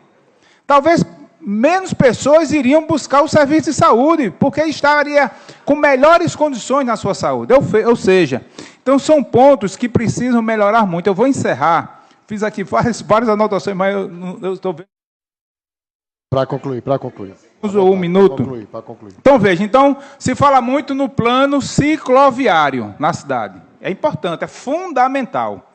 Talvez menos pessoas iriam buscar o serviço de saúde, porque estaria com melhores condições na sua saúde. Ou seja, então são pontos que precisam melhorar muito. Eu vou encerrar. Fiz aqui várias anotações, mas eu estou vendo. Para concluir. Um minuto. Para concluir. Então, veja, se fala muito no plano cicloviário na cidade. É importante, é fundamental.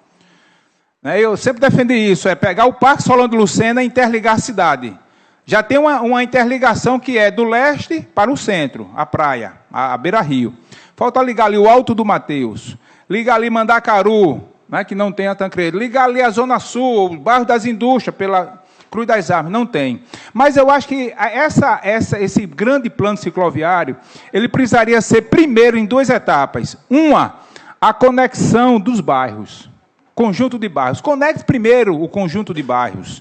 Eu sempre defendi isso, é pegar o Parque Solano Lucena e interligar a cidade. Já tem uma interligação que é do leste para o centro, a praia, a Beira-Rio. Falta ligar ali o Alto do Mateus, ligar ali Mandacaru, que não tem a Tancredo, ligar ali a Zona Sul, o bairro das Indústrias, pela Cruz das Armas, não tem. Mas eu acho que esse grande plano cicloviário, ele precisaria ser primeiro em 2 etapas. Uma, a conexão dos bairros, conjunto de bairros. Conecte primeiro o conjunto de bairros.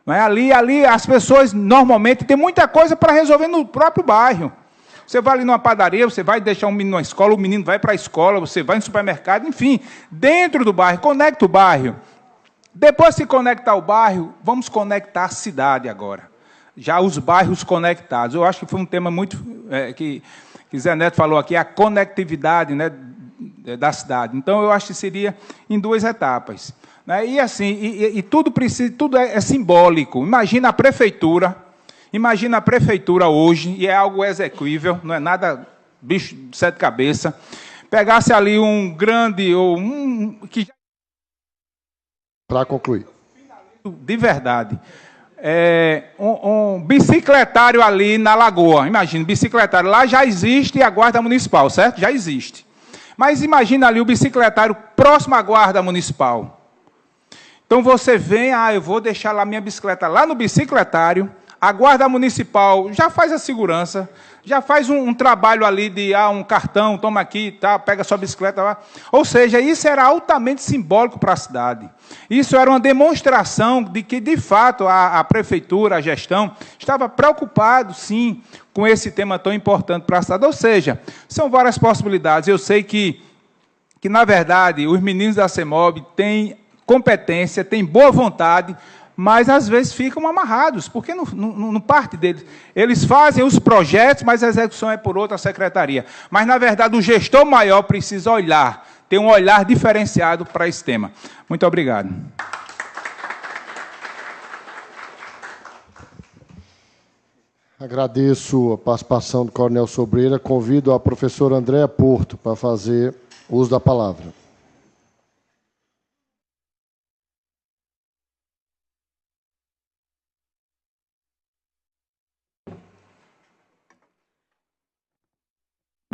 Ali as pessoas normalmente têm muita coisa para resolver no próprio bairro. Você vai ali numa padaria, você vai deixar um menino na escola, o menino vai para a escola, você vai no supermercado, enfim, dentro do bairro, conecta o bairro. Depois de conectar o bairro, vamos conectar a cidade agora. Já os bairros conectados. Eu acho que foi um tema muito que Zé Neto falou aqui, a conectividade, da cidade. Então, eu acho que seria em 2 etapas. E assim, tudo é simbólico. Imagina a prefeitura hoje, e é algo execuível, não é nada bicho de 7 cabeças, pegasse ali um grande, ou que já... Para concluir. De verdade. Um bicicletário ali na Lagoa. Imagina, bicicletário. Lá já existe a Guarda Municipal, certo? Já existe. Mas imagina ali o bicicletário próximo à Guarda Municipal. Então você vem, eu vou deixar lá minha bicicleta lá no bicicletário, a Guarda Municipal já faz a segurança, já faz um trabalho ali de um cartão, toma aqui, tá, pega sua bicicleta lá. Ou seja, isso era altamente simbólico para a cidade. Isso era uma demonstração de que, de fato, a prefeitura, a gestão, estava preocupado, sim, com esse tema tão importante para a cidade. Ou seja, são várias possibilidades. Eu sei que na verdade, os meninos da CEMOB têm competência, têm boa vontade, mas às vezes ficam amarrados, porque não parte deles. Eles fazem os projetos, mas a execução é por outra secretaria. Mas, na verdade, o gestor maior precisa olhar, ter um olhar diferenciado para esse tema. Muito obrigado. Agradeço a participação do Coronel Sobreira. Convido a professora Andréa Porto para fazer uso da palavra.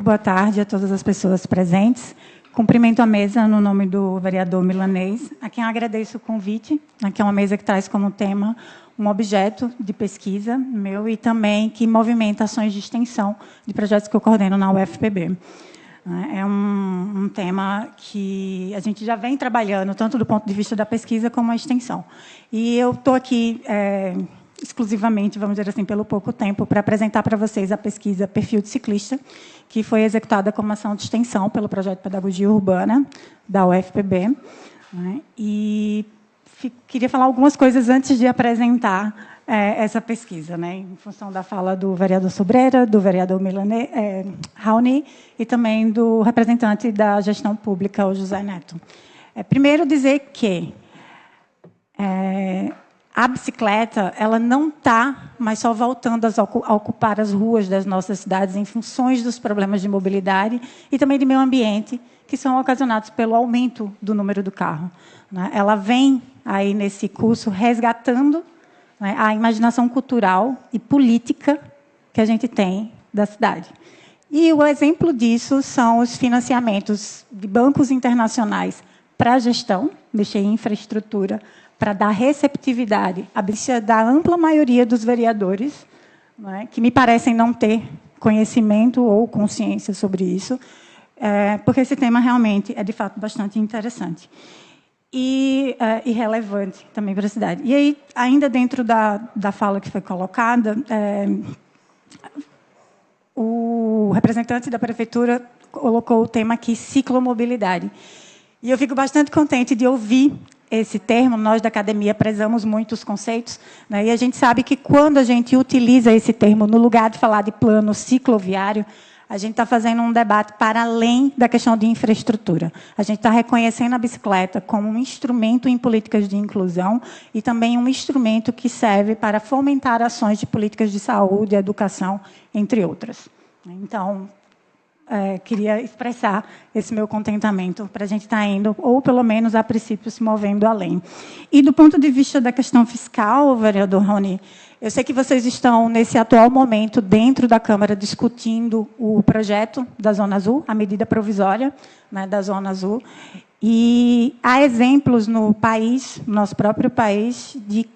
Boa tarde a todas as pessoas presentes. Cumprimento a mesa no nome do vereador Milanês, a quem agradeço o convite, que é uma mesa que traz como tema um objeto de pesquisa meu e também que movimenta ações de extensão de projetos que eu coordeno na UFPB. É um tema que a gente já vem trabalhando, tanto do ponto de vista da pesquisa como a extensão. E eu estou aqui exclusivamente, vamos dizer assim, pelo pouco tempo, para apresentar para vocês a pesquisa Perfil de Ciclista, que foi executada como ação de extensão pelo Projeto de Pedagogia Urbana da UFPB. E queria falar algumas coisas antes de apresentar essa pesquisa, em função da fala do vereador Sobreira, do vereador Raoni e também do representante da gestão pública, o José Neto. Primeiro, dizer que a bicicleta ela não está mais só voltando a ocupar as ruas das nossas cidades em funções dos problemas de mobilidade e também de meio ambiente, que são ocasionados pelo aumento do número do carro. Ela vem, aí nesse curso, resgatando a imaginação cultural e política que a gente tem da cidade. E o exemplo disso são os financiamentos de bancos internacionais para a gestão, mexer em infraestrutura, para dar receptividade à bicha da ampla maioria dos vereadores, que me parecem não ter conhecimento ou consciência sobre isso, porque esse tema realmente é, de fato, bastante interessante. E relevante também para a cidade. E aí, ainda dentro da fala que foi colocada, o representante da prefeitura colocou o tema aqui, ciclomobilidade. E eu fico bastante contente de ouvir esse termo. Nós, da academia, prezamos muito os conceitos, e a gente sabe que, quando a gente utiliza esse termo no lugar de falar de plano cicloviário, a gente está fazendo um debate para além da questão de infraestrutura. A gente está reconhecendo a bicicleta como um instrumento em políticas de inclusão e também um instrumento que serve para fomentar ações de políticas de saúde, educação, entre outras. Então, queria expressar esse meu contentamento para a gente estar indo, ou pelo menos, a princípio, se movendo além. E, do ponto de vista da questão fiscal, vereador Raoni, eu sei que vocês estão, nesse atual momento, dentro da Câmara, discutindo o projeto da Zona Azul, a medida provisória, né, da Zona Azul, e há exemplos no país, no nosso próprio país, de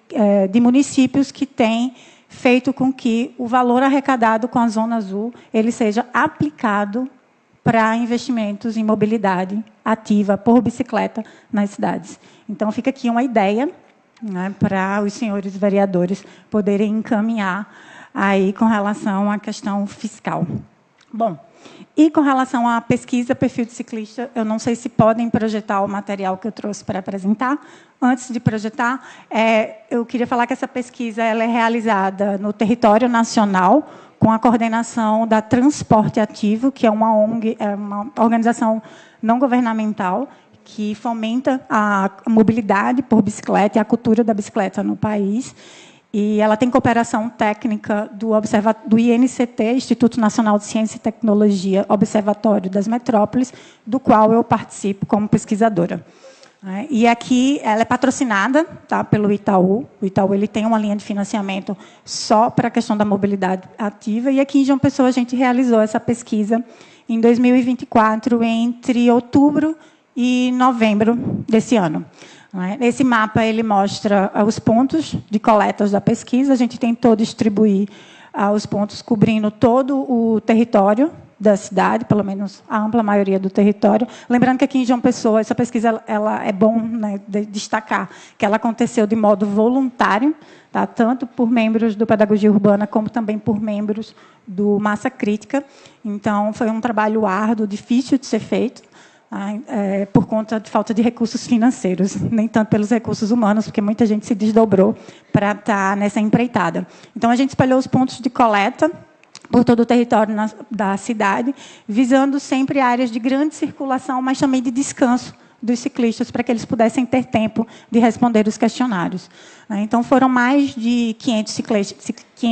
municípios que têm feito com que o valor arrecadado com a Zona Azul ele seja aplicado para investimentos em mobilidade ativa por bicicleta nas cidades. Então, fica aqui uma ideia, né, para os senhores vereadores poderem encaminhar aí com relação à questão fiscal. Bom, e com relação à pesquisa perfil de ciclista, eu não sei se podem projetar o material que eu trouxe para apresentar. Antes de projetar, eu queria falar que essa pesquisa ela é realizada no território nacional, com a coordenação da Transporte Ativo, que é uma ONG, uma organização não governamental, que fomenta a mobilidade por bicicleta e a cultura da bicicleta no país. E ela tem cooperação técnica do INCT, Instituto Nacional de Ciência e Tecnologia, Observatório das Metrópoles, do qual eu participo como pesquisadora. E aqui ela é patrocinada, tá, pelo Itaú. O Itaú ele tem uma linha de financiamento só para a questão da mobilidade ativa. E aqui em João Pessoa a gente realizou essa pesquisa em 2024, entre outubro e novembro desse ano. Esse mapa ele mostra os pontos de coletas da pesquisa. A gente tentou distribuir os pontos cobrindo todo o território da cidade, pelo menos a ampla maioria do território. Lembrando que aqui em João Pessoa, essa pesquisa ela é bom, né, destacar que ela aconteceu de modo voluntário, tá? Tanto por membros do Pedagogia Urbana, como também por membros do Massa Crítica. Então, foi um trabalho árduo, difícil de ser feito, por conta de falta de recursos financeiros, nem tanto pelos recursos humanos, porque muita gente se desdobrou para estar nessa empreitada. Então, a gente espalhou os pontos de coleta por todo o território da cidade, visando sempre áreas de grande circulação, mas também de descanso dos ciclistas, para que eles pudessem ter tempo de responder os questionários. Então, foram mais de 500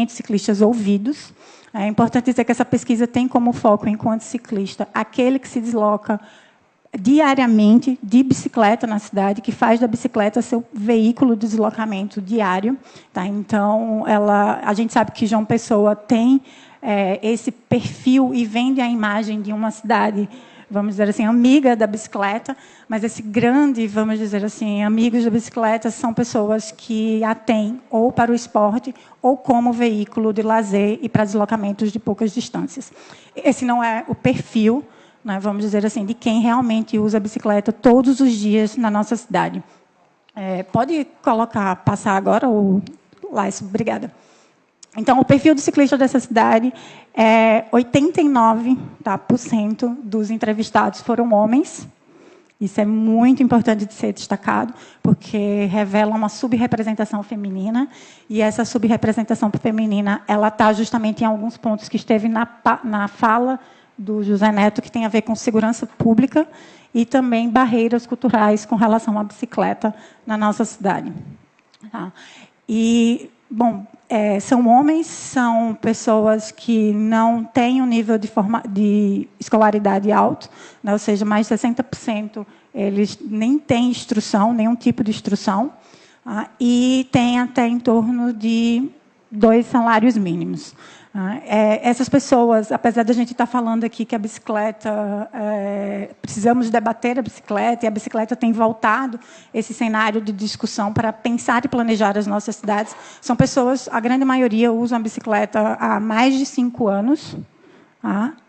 ciclistas ouvidos. É importante dizer que essa pesquisa tem como foco, enquanto ciclista, aquele que se desloca diariamente de bicicleta na cidade, que faz da bicicleta seu veículo de deslocamento diário. Tá? Então, a gente sabe que João Pessoa tem esse perfil e vende a imagem de uma cidade, vamos dizer assim, amiga da bicicleta, mas esse grande, vamos dizer assim, amigos da bicicleta são pessoas que a têm ou para o esporte ou como veículo de lazer e para deslocamentos de poucas distâncias. Esse não é o perfil, né, vamos dizer assim, de quem realmente usa a bicicleta todos os dias na nossa cidade. Pode passar agora, Laís, obrigada. Então, o perfil do ciclista dessa cidade 89% dos entrevistados foram homens. Isso é muito importante de ser destacado, porque revela uma subrepresentação feminina, e essa subrepresentação feminina ela está justamente em alguns pontos que esteve na fala do José Neto, que tem a ver com segurança pública e também barreiras culturais com relação à bicicleta na nossa cidade. Tá? E, bom, são homens, são pessoas que não têm um nível de escolaridade alto, né? Ou seja, mais de 60% eles nem têm instrução, nenhum tipo de instrução, e têm até em torno de 2 salários mínimos. Essas pessoas, apesar de a gente estar falando aqui que a bicicleta, precisamos debater a bicicleta, e a bicicleta tem voltado esse cenário de discussão para pensar e planejar as nossas cidades, são pessoas, a grande maioria usam a bicicleta há mais de 5 anos,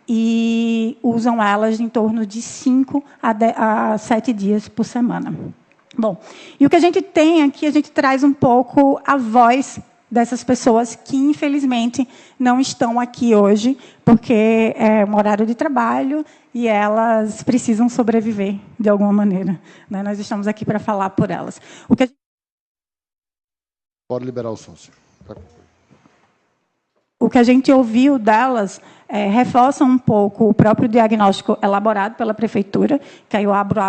e usam elas em torno de 5 a 7 dias por semana. Bom, e o que a gente tem aqui, a gente traz um pouco a voz dessas pessoas que, infelizmente, não estão aqui hoje, porque é um horário de trabalho e elas precisam sobreviver de alguma maneira. Né? Nós estamos aqui para falar por elas. Pode liberar o som, senhor. O que a gente ouviu delas reforçam um pouco o próprio diagnóstico elaborado pela Prefeitura, que aí eu abro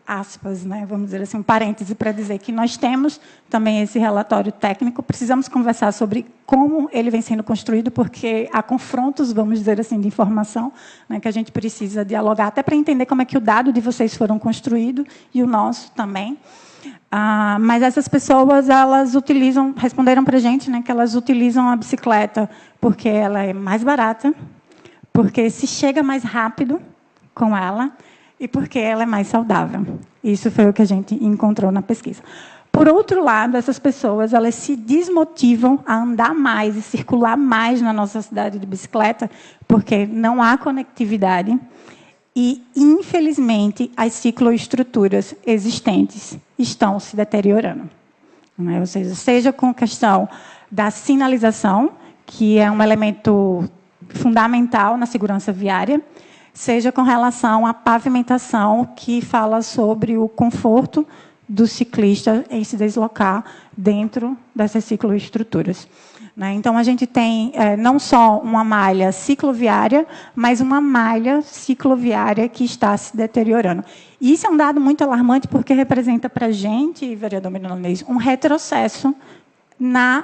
aspas, né, vamos dizer assim, um parêntese para dizer que nós temos também esse relatório técnico, precisamos conversar sobre como ele vem sendo construído, porque há confrontos, vamos dizer assim, de informação, né, que a gente precisa dialogar, até para entender como é que o dado de vocês foram construído e o nosso também. Mas essas pessoas, elas responderam para a gente, né, que elas utilizam a bicicleta porque ela é mais barata, porque se chega mais rápido com ela e porque ela é mais saudável. Isso foi o que a gente encontrou na pesquisa. Por outro lado, essas pessoas, elas se desmotivam a andar mais e circular mais na nossa cidade de bicicleta porque não há conectividade e, infelizmente, as cicloestruturas existentes estão se deteriorando. Né? Ou seja com questão da sinalização, que é um elemento fundamental na segurança viária, seja com relação à pavimentação, que fala sobre o conforto do ciclista em se deslocar dentro dessas cicloestruturas. Né? Então, a gente tem não só uma malha cicloviária, mas uma malha cicloviária que está se deteriorando. E isso é um dado muito alarmante, porque representa para a gente, vereador Milanês, um retrocesso na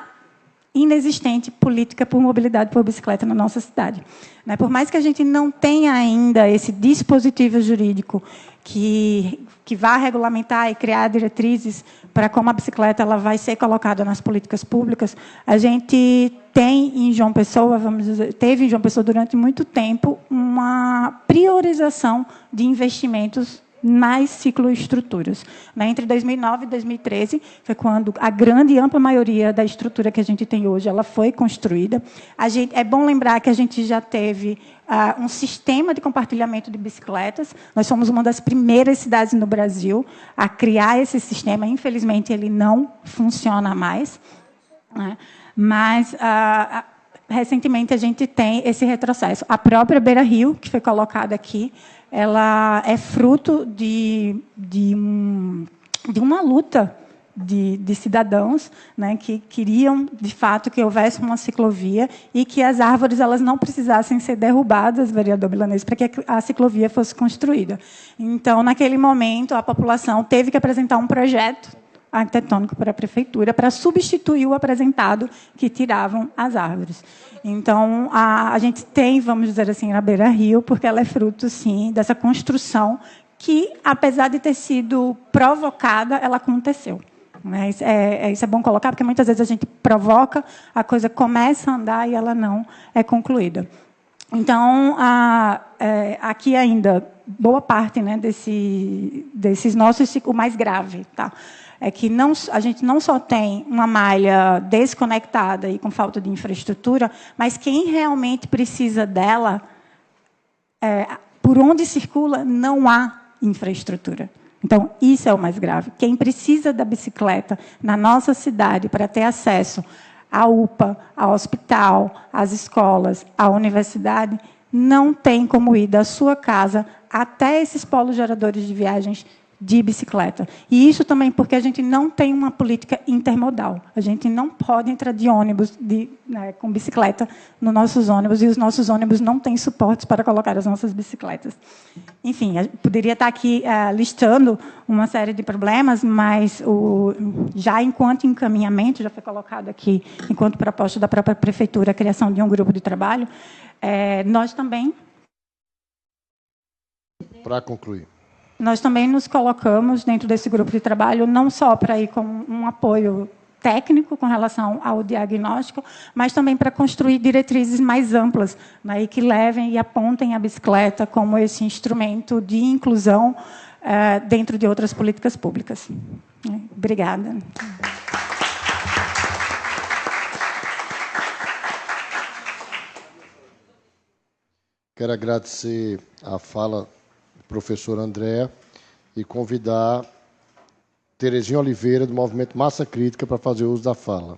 inexistente política por mobilidade por bicicleta na nossa cidade. Né? Por mais que a gente não tenha ainda esse dispositivo jurídico que vá regulamentar e criar diretrizes para como a bicicleta ela vai ser colocada nas políticas públicas, a gente tem em João Pessoa, teve em João Pessoa durante muito tempo uma priorização de investimentos nas cicloestruturas. Entre 2009 e 2013, foi quando a grande e ampla maioria da estrutura que a gente tem hoje ela foi construída. É bom lembrar que a gente já teve um sistema de compartilhamento de bicicletas. Nós somos uma das primeiras cidades no Brasil a criar esse sistema. Infelizmente, ele não funciona mais. Né? Mas, recentemente, a gente tem esse retrocesso. A própria Beira Rio, que foi colocada aqui, ela é fruto de uma luta de cidadãos, né, que queriam, de fato, que houvesse uma ciclovia e que as árvores elas não precisassem ser derrubadas, vereador Milanês, para que a ciclovia fosse construída. Então, naquele momento, a população teve que apresentar um projeto arquitetônico para a prefeitura para substituir o apresentado que tiravam as árvores. Então, a gente tem, vamos dizer assim, a Beira Rio, porque ela é fruto, sim, dessa construção que, apesar de ter sido provocada, ela aconteceu. Isso é bom colocar, porque muitas vezes a gente provoca, a coisa começa a andar e ela não é concluída. Então, aqui ainda, boa parte, né, desses nossos... O mais grave, tá? É que a gente não só tem uma malha desconectada e com falta de infraestrutura, mas quem realmente precisa dela, por onde circula, não há infraestrutura. Então, isso é o mais grave. Quem precisa da bicicleta na nossa cidade para ter acesso à UPA, ao hospital, às escolas, à universidade, não tem como ir da sua casa até esses polos geradores de viagens de bicicleta. E isso também porque a gente não tem uma política intermodal. A gente não pode entrar de ônibus com bicicleta nos nossos ônibus, e os nossos ônibus não têm suportes para colocar as nossas bicicletas. Enfim, poderia estar aqui listando uma série de problemas, mas já enquanto encaminhamento, já foi colocado aqui, enquanto proposta da própria prefeitura, a criação de um grupo de trabalho, nós também... Para concluir. Nós também nos colocamos dentro desse grupo de trabalho, não só para ir com um apoio técnico com relação ao diagnóstico, mas também para construir diretrizes mais amplas, né, e que levem e apontem a bicicleta como esse instrumento de inclusão dentro de outras políticas públicas. Obrigada. Quero agradecer a fala professora Andréa, e convidar Terezinha Oliveira, do Movimento Massa Crítica, para fazer uso da fala.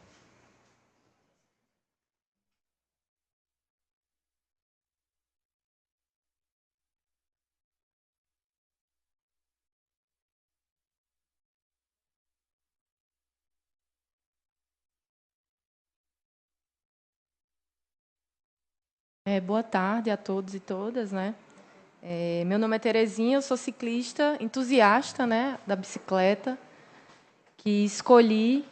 Boa tarde a todos e todas, né? Meu nome é Terezinha, eu sou ciclista entusiasta, né, da bicicleta, que escolhi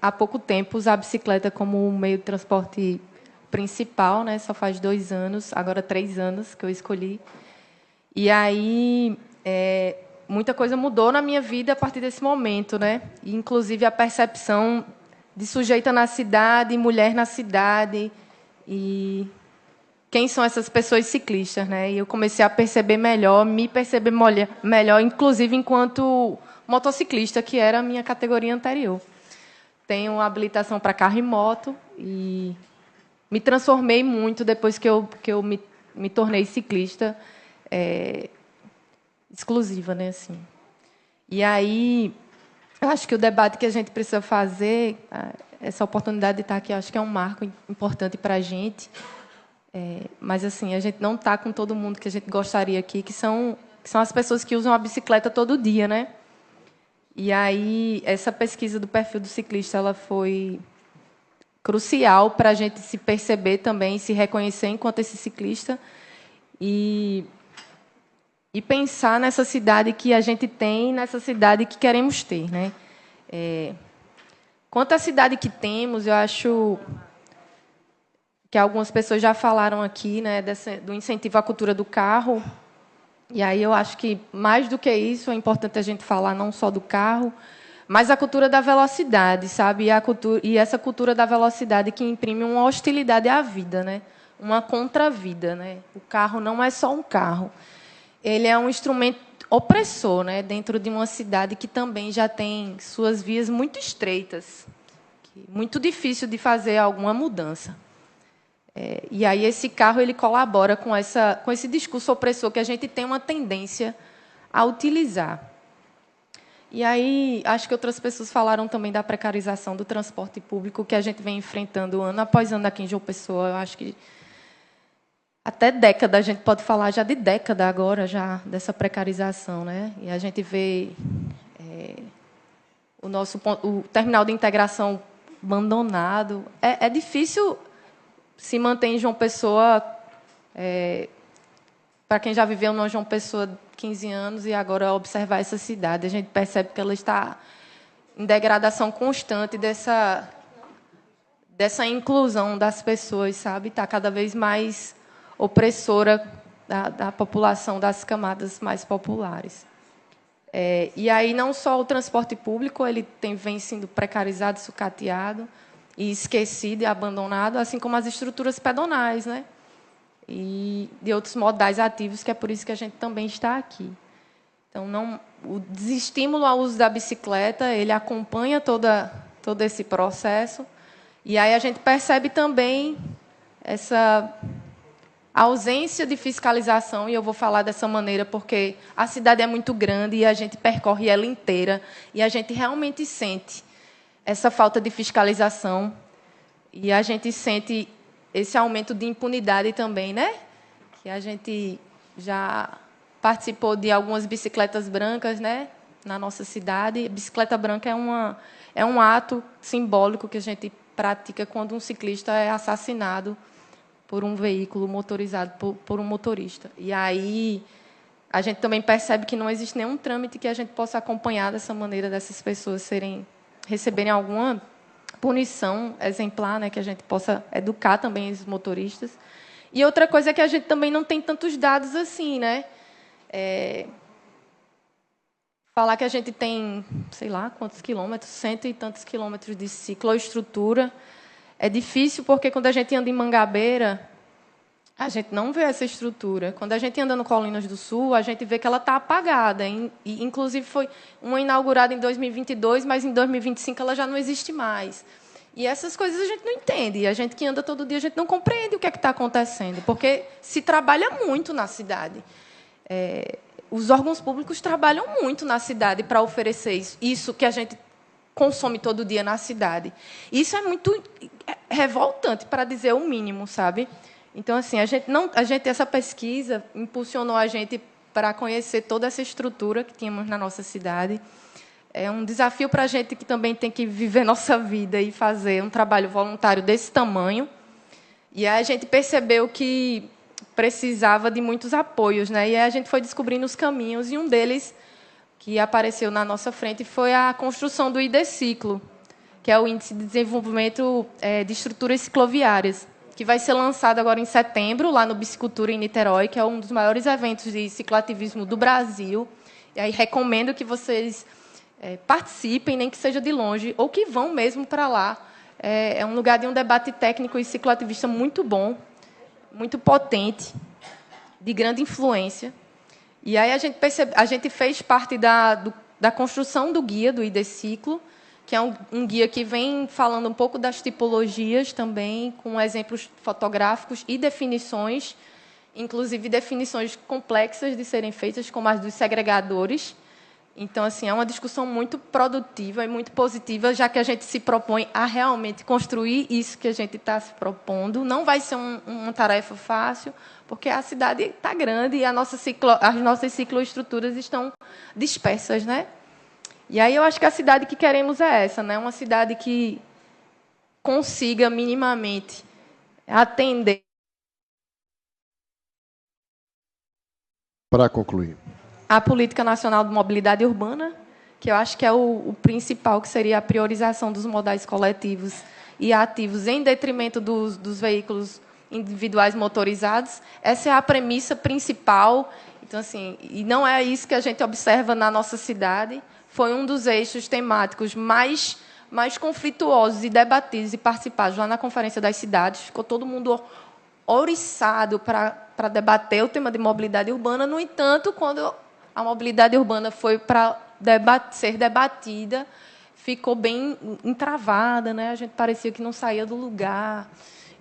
há pouco tempo usar a bicicleta como meio de transporte principal, né? Só faz 2 anos, agora 3 anos que eu escolhi. E aí muita coisa mudou na minha vida a partir desse momento, né? E, inclusive a percepção de sujeita na cidade, mulher na cidade e quem são essas pessoas ciclistas, né? E eu comecei a perceber melhor, me perceber melhor, inclusive enquanto motociclista, que era a minha categoria anterior. Tenho habilitação para carro e moto e me transformei muito depois que eu me tornei ciclista exclusiva, né? Assim. E aí, eu acho que o debate que a gente precisa fazer, essa oportunidade de estar aqui, eu acho que é um marco importante para a gente. Mas assim, a gente não está com todo mundo que a gente gostaria aqui, que são as pessoas que usam a bicicleta todo dia, né? E aí, essa pesquisa do perfil do ciclista, ela foi crucial para a gente se perceber também, se reconhecer enquanto esse ciclista e pensar nessa cidade que a gente tem, nessa cidade que queremos ter, né? Quanto à cidade que temos, eu acho que algumas pessoas já falaram aqui, né, do incentivo à cultura do carro. E aí eu acho que, mais do que isso, é importante a gente falar não só do carro, mas a cultura da velocidade, sabe? E essa cultura da velocidade que imprime uma hostilidade à vida, né? Uma contra-vida, né? O carro não é só um carro. Ele é um instrumento opressor, né? Dentro de uma cidade que também já tem suas vias muito estreitas, muito difícil de fazer alguma mudança. E aí esse carro ele colabora com esse discurso opressor que a gente tem uma tendência a utilizar. E aí acho que outras pessoas falaram também da precarização do transporte público que a gente vem enfrentando ano após ano aqui em João Pessoa. Eu acho que até década a gente pode falar já de década agora já dessa precarização, né? E a gente vê o terminal de integração abandonado. É difícil se manter em João Pessoa, para quem já viveu no João Pessoa 15 anos e agora observar essa cidade, a gente percebe que ela está em degradação constante dessa inclusão das pessoas, sabe? Está cada vez mais opressora da população, das camadas mais populares. E aí não só o transporte público ele vem sendo precarizado, sucateado, e esquecido e abandonado, assim como as estruturas pedonais, né? E de outros modais ativos, que é por isso que a gente também está aqui. Então, o desestímulo ao uso da bicicleta, ele acompanha todo esse processo, e aí a gente percebe também essa ausência de fiscalização, e eu vou falar dessa maneira porque a cidade é muito grande e a gente percorre ela inteira, e a gente realmente sente essa falta de fiscalização e a gente sente esse aumento de impunidade também, né? Que a gente já participou de algumas bicicletas brancas, né? Na nossa cidade, bicicleta branca é um ato simbólico que a gente pratica quando um ciclista é assassinado por um veículo motorizado por um motorista. E aí a gente também percebe que não existe nenhum trâmite que a gente possa acompanhar dessa maneira dessas pessoas receberem alguma punição exemplar, né, que a gente possa educar também os motoristas. E outra coisa é que a gente também não tem tantos dados assim, né? Falar que a gente tem, sei lá, quantos quilômetros, 100 e tantos quilômetros de cicloestrutura, é difícil porque quando a gente anda em Mangabeira, a gente não vê essa estrutura. Quando a gente anda no Colinas do Sul, a gente vê que ela está apagada. E, inclusive, foi uma inaugurada em 2022, mas em 2025 ela já não existe mais. E essas coisas a gente não entende. E a gente que anda todo dia, a gente não compreende o que é que está acontecendo, porque se trabalha muito na cidade. Os órgãos públicos trabalham muito na cidade para oferecer isso que a gente consome todo dia na cidade. Isso é muito revoltante, para dizer o mínimo, sabe? Então, assim, essa pesquisa impulsionou a gente para conhecer toda essa estrutura que tínhamos na nossa cidade. É um desafio para a gente que também tem que viver nossa vida e fazer um trabalho voluntário desse tamanho. E aí a gente percebeu que precisava de muitos apoios, né? E aí a gente foi descobrindo os caminhos, e um deles que apareceu na nossa frente foi a construção do IDCiclo, que é o Índice de Desenvolvimento de Estruturas Cicloviárias, que vai ser lançado agora em setembro, lá no Bicicultura, em Niterói, que é um dos maiores eventos de cicloativismo do Brasil. E aí recomendo que vocês participem, nem que seja de longe, ou que vão mesmo para lá. É um lugar de um debate técnico e cicloativista muito bom, muito potente, de grande influência. E aí a gente fez parte da construção do guia do IDCiclo, que é um guia que vem falando um pouco das tipologias também, com exemplos fotográficos e definições, inclusive definições complexas de serem feitas, como as dos segregadores. Então, assim, é uma discussão muito produtiva e muito positiva, já que a gente se propõe a realmente construir isso que a gente está se propondo. Não vai ser uma tarefa fácil, porque a cidade está grande e as nossas cicloestruturas estão dispersas, né? E aí eu acho que a cidade que queremos é essa, né? Uma cidade que consiga minimamente atender. Para concluir. A Política Nacional de Mobilidade Urbana, que eu acho que é o principal, que seria a priorização dos modais coletivos e ativos em detrimento dos veículos individuais motorizados. Essa é a premissa principal. Então, assim, e não é isso que a gente observa na nossa cidade. Foi um dos eixos temáticos mais conflituosos e debatidos e participados lá na Conferência das Cidades. Ficou todo mundo ouriçado para debater o tema de mobilidade urbana. No entanto, quando a mobilidade urbana foi para ser debatida, ficou bem entravada, né? A gente parecia que não saía do lugar.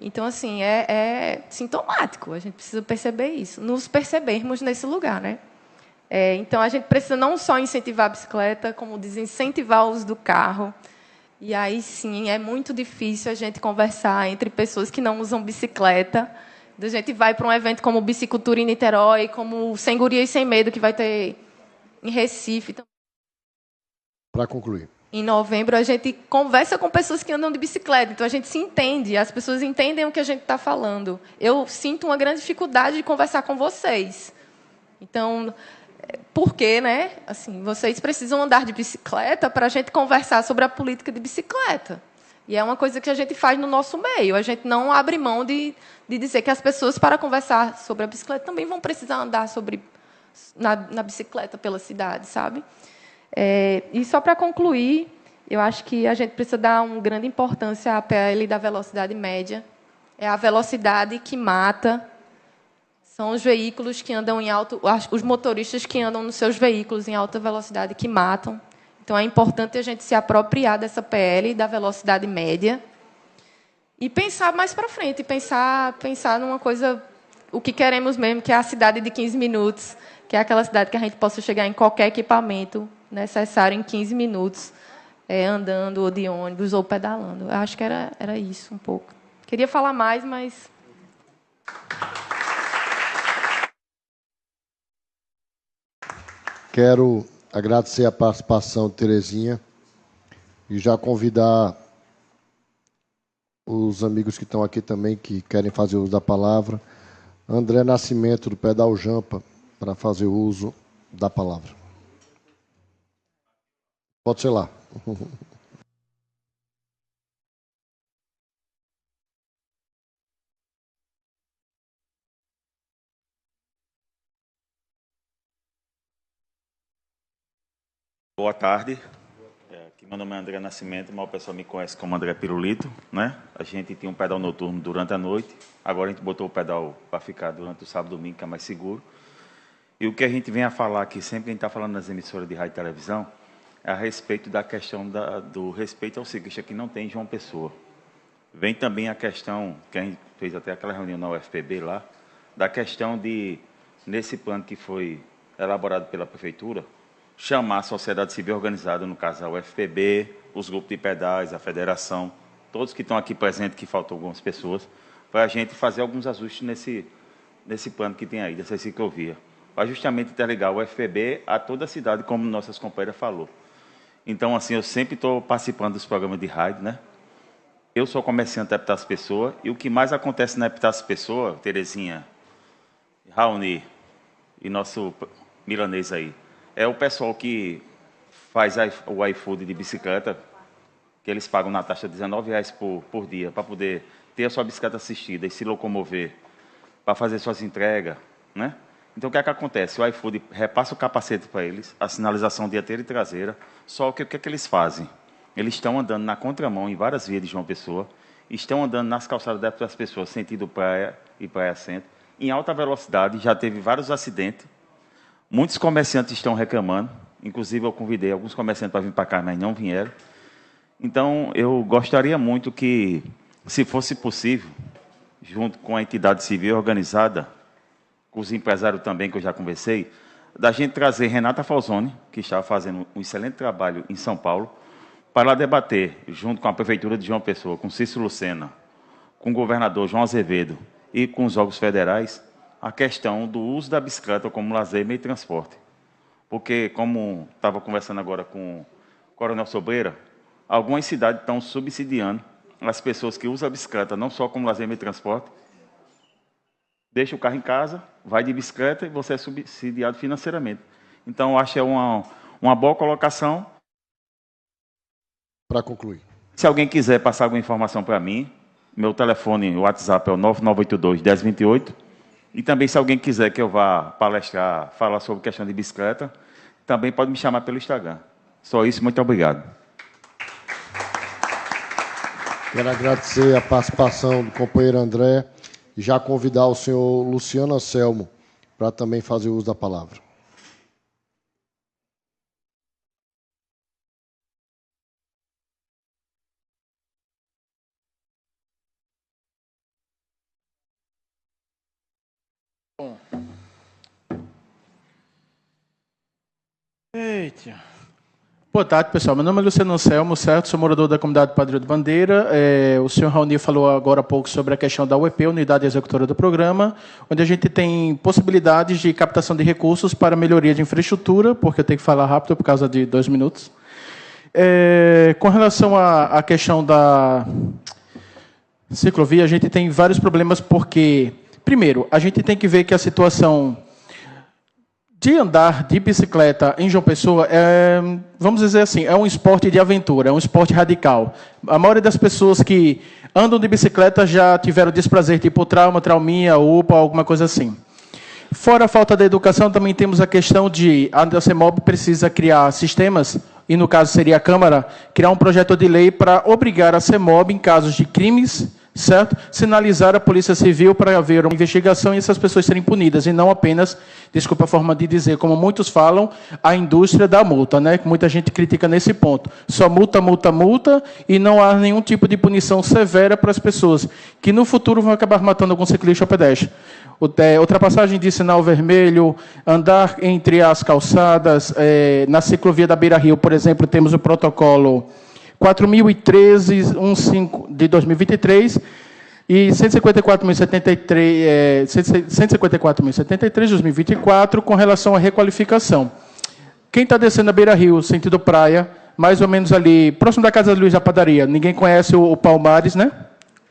Então, assim, é sintomático. A gente precisa perceber isso, nos percebermos nesse lugar, né? Então, a gente precisa não só incentivar a bicicleta, como desincentivar o uso do carro. E aí, sim, é muito difícil a gente conversar entre pessoas que não usam bicicleta. A gente vai para um evento como o Bicicultura em Niterói, como o Sem Guria e Sem Medo, que vai ter em Recife. Para concluir. Em novembro, a gente conversa com pessoas que andam de bicicleta. Então, a gente se entende, as pessoas entendem o que a gente está falando. Eu sinto uma grande dificuldade de conversar com vocês. Então, por quê, né? Assim, vocês precisam andar de bicicleta para a gente conversar sobre a política de bicicleta. E é uma coisa que a gente faz no nosso meio. A gente não abre mão de dizer que as pessoas, para conversar sobre a bicicleta, também vão precisar andar na bicicleta pela cidade, sabe? E só para concluir, eu acho que a gente precisa dar uma grande importância à PL da velocidade média. É a velocidade que mata. São os veículos que andam os motoristas que andam nos seus veículos em alta velocidade que matam. Então, é importante a gente se apropriar dessa PL da velocidade média e pensar mais para frente, pensar numa coisa, o que queremos mesmo, que é a cidade de 15 minutos, que é aquela cidade que a gente possa chegar em qualquer equipamento necessário em 15 minutos, andando, ou de ônibus, ou pedalando. Eu acho que era isso um pouco. Queria falar mais, mas... Quero agradecer a participação de Terezinha e já convidar os amigos que estão aqui também, que querem fazer uso da palavra. André Nascimento, do Pedal Jampa, para fazer uso da palavra. Pode ser lá. Boa tarde. Aqui meu nome é André Nascimento, mas o pessoal me conhece como André Pirulito, né? A gente tinha um pedal noturno durante a noite, agora a gente botou o pedal para ficar durante o sábado e domingo, que é mais seguro. E o que a gente vem a falar aqui, sempre que a gente está falando nas emissoras de rádio e televisão, é a respeito da questão do respeito ao ciclista que não tem João Pessoa. Vem também a questão, que a gente fez até aquela reunião na UFPB lá, da questão de, nesse plano que foi elaborado pela Prefeitura, chamar a sociedade civil organizada, no caso a UFPB, os grupos de pedais, a federação, todos que estão aqui presentes, que faltam algumas pessoas, para a gente fazer alguns ajustes nesse plano que tem aí, dessa ciclovia, para justamente interligar o UFPB a toda a cidade, como nossas companheiras falou. Então, assim, eu sempre estou participando dos programas de rádio, né? eu sou comerciante da Epitácio Pessoa, e o que mais acontece na Epitácio Pessoa, Terezinha, Raoni e nosso milanês aí, é o pessoal que faz o iFood de bicicleta, que eles pagam na taxa de R$19 por dia, para poder ter a sua bicicleta assistida e se locomover, para fazer suas entregas, né? Então, o que é que acontece? O iFood repassa o capacete para eles, a sinalização dianteira e traseira, só que o que é que eles fazem? Eles estão andando na contramão em várias vias de João Pessoa, estão andando nas calçadas das pessoas, sentido praia e praia centro, em alta velocidade, já teve vários acidentes, muitos comerciantes estão reclamando, inclusive eu convidei alguns comerciantes para vir para cá, mas não vieram. Então, eu gostaria muito que, se fosse possível, junto com a entidade civil organizada, com os empresários também, que eu já conversei, da gente trazer Renata Falzoni, que está fazendo um excelente trabalho em São Paulo, para debater, junto com a Prefeitura de João Pessoa, com Cícero Lucena, com o governador João Azevedo e com os órgãos federais, a questão do uso da bicicleta como lazer e meio de transporte. Porque, como estava conversando agora com o Coronel Sobreira, algumas cidades estão subsidiando as pessoas que usam a bicicleta, não só como lazer e meio de transporte, deixa o carro em casa, vai de bicicleta e você é subsidiado financeiramente. Então, eu acho que é uma boa colocação. Para concluir. Se alguém quiser passar alguma informação para mim, meu telefone, o WhatsApp é o 9982-1028. E também, se alguém quiser que eu vá palestrar, falar sobre questão de bicicleta, também pode me chamar pelo Instagram. Só isso, muito obrigado. Quero agradecer a participação do companheiro André e já convidar o senhor Luciano Anselmo para também fazer uso da palavra. Eita. Boa tarde, pessoal. Meu nome é Luciano Anselmo, certo? Sou morador da comunidade Padre de Bandeira. O senhor Raoni falou agora há pouco sobre a questão da UEP, Unidade Executora do Programa, onde a gente tem possibilidades de captação de recursos para melhoria de infraestrutura, porque eu tenho que falar rápido por causa de 2 minutos. Com relação à questão da ciclovia, a gente tem vários problemas, porque, primeiro, a gente tem que ver que a situação de andar de bicicleta em João Pessoa vamos dizer assim, é um esporte de aventura, é um esporte radical. A maioria das pessoas que andam de bicicleta já tiveram desprazer, tipo trauma, trauminha, UPA, alguma coisa assim. Fora a falta da educação, também temos a questão de a CEMOB precisa criar sistemas, e no caso seria a Câmara, criar um projeto de lei para obrigar a CEMOB, em casos de crimes, certo? Sinalizar a Polícia Civil para haver uma investigação e essas pessoas serem punidas, e não apenas, desculpa a forma de dizer, como muitos falam, a indústria da multa, né? Que muita gente critica nesse ponto. Só multa, multa, multa, e não há nenhum tipo de punição severa para as pessoas, que no futuro vão acabar matando algum ciclista ou pedestre. Ultrapassagem de sinal vermelho, andar entre as calçadas, na ciclovia da Beira Rio, por exemplo, temos o protocolo 4.013, de 2023, e 154.073, de 2024, com relação à requalificação. Quem está descendo a Beira Rio, sentido praia, mais ou menos ali, próximo da Casa de Luiz da Padaria, ninguém conhece o Palmares, né?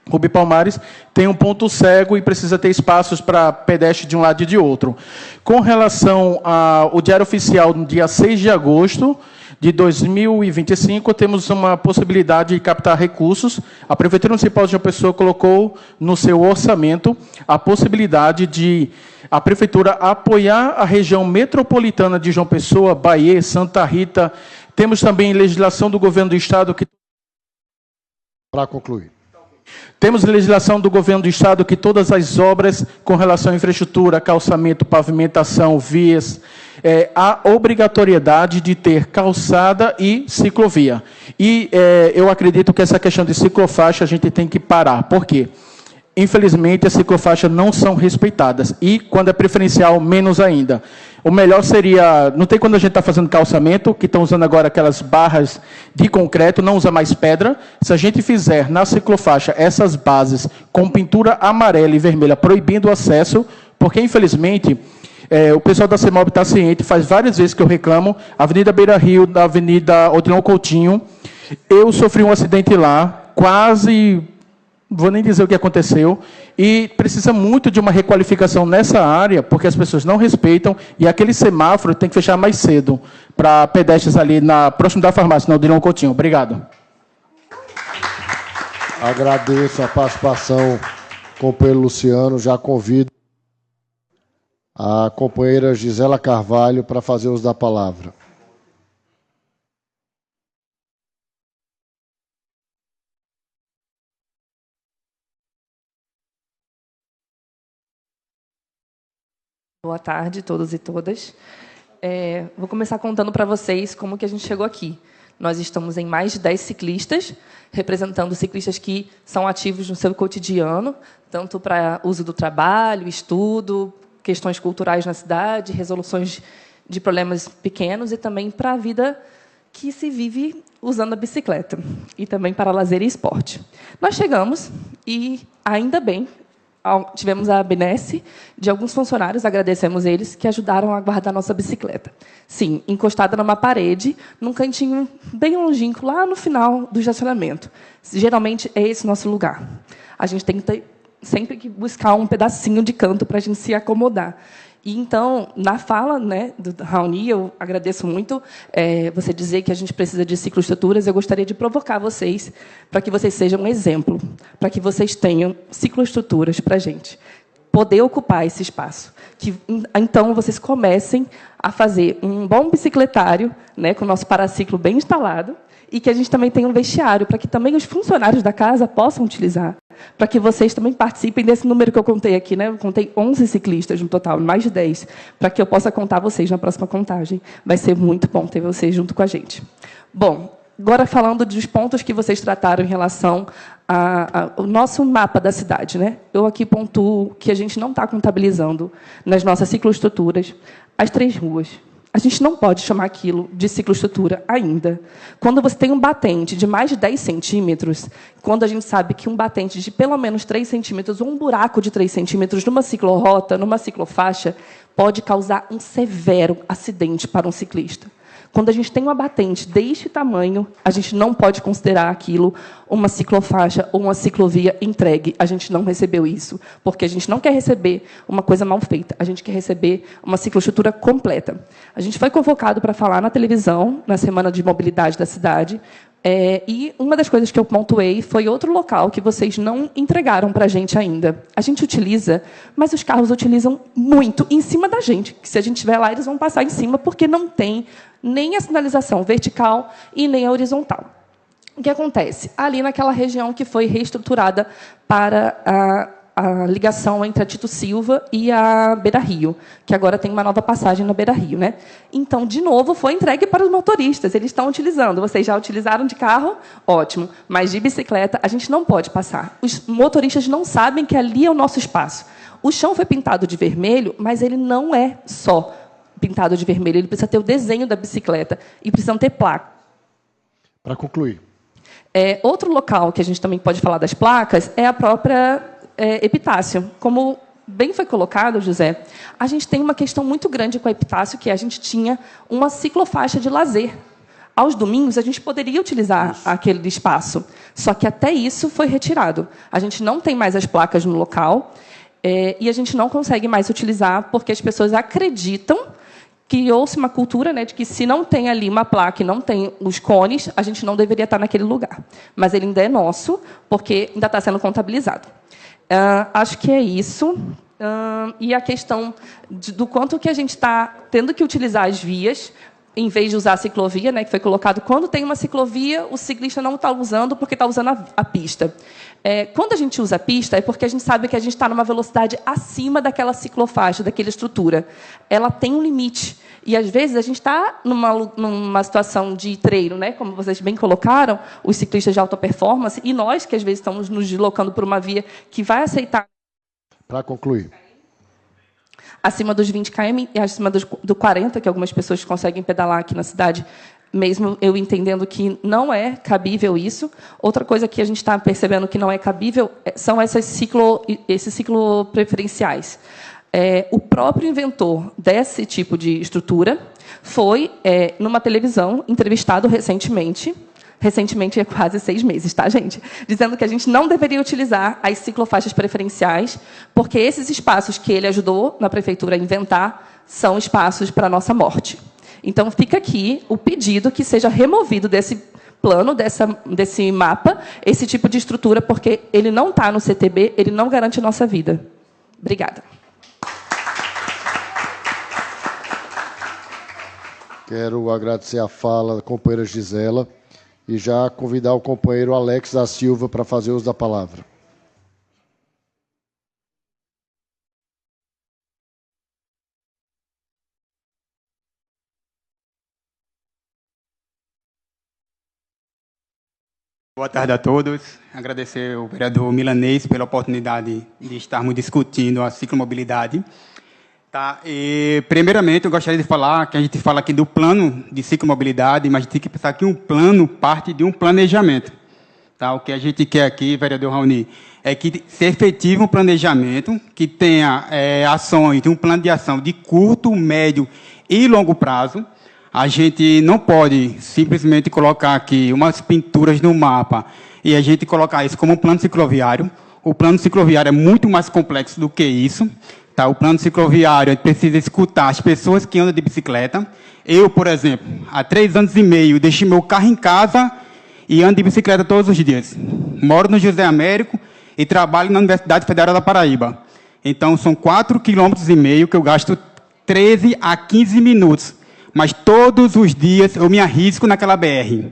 Rubi Palmares, tem um ponto cego e precisa ter espaços para pedestre de um lado e de outro. Com relação ao Diário Oficial, no dia 6 de agosto de 2025, temos uma possibilidade de captar recursos. A Prefeitura Municipal de João Pessoa colocou no seu orçamento a possibilidade de a Prefeitura apoiar a região metropolitana de João Pessoa, Bahia, Santa Rita. Temos também legislação do Governo do Estado que... Para concluir. Temos legislação do Governo do Estado que todas as obras com relação à infraestrutura, calçamento, pavimentação, vias, há obrigatoriedade de ter calçada e ciclovia. E eu acredito que essa questão de ciclofaixa a gente tem que parar. Por quê? Infelizmente, as ciclofaixas não são respeitadas. E, quando é preferencial, menos ainda. O melhor seria... Não tem quando a gente está fazendo calçamento, que estão usando agora aquelas barras de concreto, não usa mais pedra. Se a gente fizer na ciclofaixa essas bases com pintura amarela e vermelha, proibindo o acesso, porque, infelizmente, o pessoal da CEMOB está ciente, faz várias vezes que eu reclamo, Avenida Beira Rio, da Avenida Odilon Coutinho, eu sofri um acidente lá, quase, vou nem dizer o que aconteceu, e precisa muito de uma requalificação nessa área, porque as pessoas não respeitam, e aquele semáforo tem que fechar mais cedo para pedestres ali próximo da farmácia, no Odilon Coutinho. Obrigado. Agradeço a participação, companheiro Luciano. Já convido a companheira Gisela Carvalho para fazer uso da palavra. Boa tarde, todos e todas. Vou começar contando para vocês como que a gente chegou aqui. Nós estamos em mais de 10 ciclistas, representando ciclistas que são ativos no seu cotidiano, tanto para uso do trabalho, estudo, questões culturais na cidade, resoluções de problemas pequenos e também para a vida que se vive usando a bicicleta, e também para lazer e esporte. Nós chegamos e, ainda bem, tivemos a benesse de alguns funcionários, agradecemos eles, que ajudaram a guardar nossa bicicleta. Sim, encostada numa parede, num cantinho bem longínquo, lá no final do estacionamento. Geralmente é esse nosso lugar. A gente tem que ter sempre que buscar um pedacinho de canto para a gente se acomodar. E, então, na fala, né, do Raoni, eu agradeço muito você dizer que a gente precisa de cicloestruturas. Eu gostaria de provocar vocês para que vocês sejam um exemplo, para que vocês tenham cicloestruturas para a gente poder ocupar esse espaço. Que, então, vocês comecem a fazer um bom bicicletário, né, com o nosso paraciclo bem instalado, e que a gente também tenha um vestiário, para que também os funcionários da casa possam utilizar, para que vocês também participem desse número que eu contei aqui, né? Eu contei 11 ciclistas no total, mais de 10, para que eu possa contar vocês na próxima contagem. Vai ser muito bom ter vocês junto com a gente. Bom, agora falando dos pontos que vocês trataram em relação ao nosso mapa da cidade, né? Eu aqui pontuo que a gente não está contabilizando nas nossas cicloestruturas as 3 ruas. A gente não pode chamar aquilo de cicloestrutura ainda. Quando você tem um batente de mais de 10 centímetros, quando a gente sabe que um batente de pelo menos 3 centímetros, ou um buraco de 3 centímetros numa ciclorrota, numa ciclofaixa, pode causar um severo acidente para um ciclista. Quando a gente tem uma batente deste tamanho, a gente não pode considerar aquilo uma ciclofaixa ou uma ciclovia entregue. A gente não recebeu isso, porque a gente não quer receber uma coisa mal feita. A gente quer receber uma cicloestrutura completa. A gente foi convocado para falar na televisão, na Semana de Mobilidade da cidade, e uma das coisas que eu pontuei foi outro local que vocês não entregaram para a gente ainda. A gente utiliza, mas os carros utilizam muito em cima da gente. Que se a gente estiver lá, eles vão passar em cima, porque não tem nem a sinalização vertical e nem a horizontal. O que acontece? Ali naquela região que foi reestruturada para a ligação entre a Tito Silva e a Beira Rio, que agora tem uma nova passagem na Beira Rio, né? Então, de novo, foi entregue para os motoristas. Eles estão utilizando. Vocês já utilizaram de carro? Ótimo. Mas de bicicleta, a gente não pode passar. Os motoristas não sabem que ali é o nosso espaço. O chão foi pintado de vermelho, mas ele não é só pintado de vermelho. Ele precisa ter o desenho da bicicleta e precisa ter placa. Para concluir. Outro local que a gente também pode falar das placas é a própria Epitácio. Como bem foi colocado, José, a gente tem uma questão muito grande com a Epitácio, que a gente tinha uma ciclofaixa de lazer. Aos domingos, a gente poderia utilizar aquele espaço, só que até isso foi retirado. A gente não tem mais as placas no local e a gente não consegue mais utilizar porque as pessoas acreditam, criou-se uma cultura, né, de que se não tem ali uma placa e não tem os cones, a gente não deveria estar naquele lugar. Mas ele ainda é nosso, porque ainda está sendo contabilizado. Acho que é isso. E a questão do quanto que a gente está tendo que utilizar as vias, em vez de usar a ciclovia, né, que foi colocado, quando tem uma ciclovia, o ciclista não está usando porque está usando a pista. Quando a gente usa a pista, é porque a gente sabe que a gente está numa velocidade acima daquela ciclofaixa, daquela estrutura. Ela tem um limite. E, às vezes, a gente está numa situação de treino, né? Como vocês bem colocaram, os ciclistas de alta performance, e nós, que, às vezes, estamos nos deslocando por uma via que vai aceitar... Para concluir. Acima dos 20 km e acima do 40, que algumas pessoas conseguem pedalar aqui na cidade, mesmo eu entendendo que não é cabível isso. Outra coisa que a gente está percebendo que não é cabível são esses ciclo preferenciais. O próprio inventor desse tipo de estrutura foi, numa televisão, entrevistado recentemente, recentemente, há quase 6 meses, tá, gente? Dizendo que a gente não deveria utilizar as ciclofaixas preferenciais, porque esses espaços que ele ajudou na prefeitura a inventar são espaços para a nossa morte. Então, fica aqui o pedido que seja removido desse plano, desse mapa, esse tipo de estrutura, porque ele não está no CTB, ele não garante nossa vida. Obrigada. Quero agradecer a fala da companheira Gisela e já convidar o companheiro Alex da Silva para fazer uso da palavra. Boa tarde a todos. Agradecer ao vereador Milanês pela oportunidade de estarmos discutindo a ciclomobilidade. Tá? E, primeiramente, eu gostaria de falar que a gente fala aqui do plano de ciclomobilidade, mas a gente tem que pensar que um plano parte de um planejamento. Tá? O que a gente quer aqui, vereador Raoni, é que se efetive um planejamento, que tenha ações, um plano de ação de curto, médio e longo prazo. A gente não pode simplesmente colocar aqui umas pinturas no mapa e a gente colocar isso como um plano cicloviário. O plano cicloviário é muito mais complexo do que isso. Tá? O plano cicloviário, a gente precisa escutar as pessoas que andam de bicicleta. Eu, por exemplo, há 3 anos e meio, deixei meu carro em casa e ando de bicicleta todos os dias. Moro no José Américo e trabalho na Universidade Federal da Paraíba. Então, são 4,5 km que eu gasto 13 a 15 minutos. Mas todos os dias eu me arrisco naquela BR.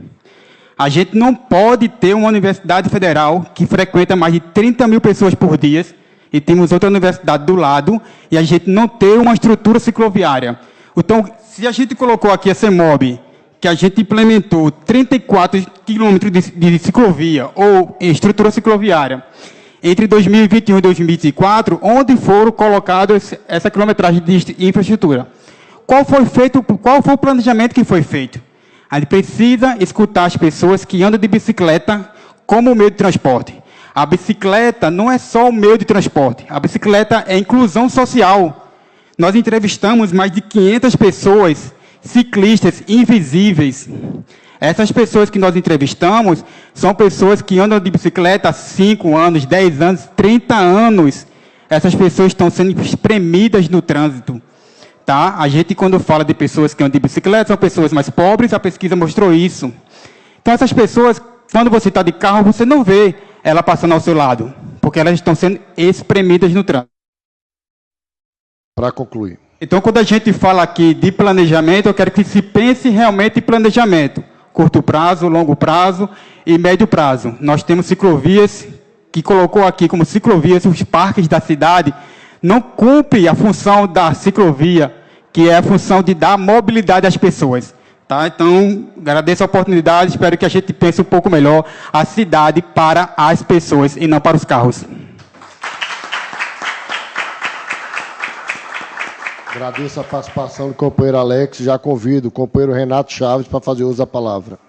A gente não pode ter uma universidade federal que frequenta mais de 30 mil pessoas por dia e temos outra universidade do lado e a gente não ter uma estrutura cicloviária. Então, se a gente colocou aqui a CEMOB, que a gente implementou 34 quilômetros de ciclovia ou estrutura cicloviária entre 2021 e 2024, onde foram colocados essa quilometragem de infraestrutura? Qual foi o planejamento que foi feito? A gente precisa escutar as pessoas que andam de bicicleta como meio de transporte. A bicicleta não é só o meio de transporte. A bicicleta é inclusão social. Nós entrevistamos mais de 500 pessoas, ciclistas invisíveis. Essas pessoas que nós entrevistamos são pessoas que andam de bicicleta há 5 anos, 10 anos, 30 anos. Essas pessoas estão sendo espremidas no trânsito. Tá? A gente, quando fala de pessoas que andam de bicicleta, são pessoas mais pobres, a pesquisa mostrou isso. Então, essas pessoas, quando você está de carro, você não vê ela passando ao seu lado, porque elas estão sendo espremidas no trânsito. Para concluir. Então, quando a gente fala aqui de planejamento, eu quero que se pense realmente em planejamento. Curto prazo, longo prazo e médio prazo. Nós temos ciclovias, que colocou aqui como ciclovias os parques da cidade, não cumpre a função da ciclovia, que é a função de dar mobilidade às pessoas. Tá? Então, agradeço a oportunidade, espero que a gente pense um pouco melhor a cidade para as pessoas e não para os carros. Agradeço a participação do companheiro Alex, já convido o companheiro Renato Chaves para fazer uso da palavra.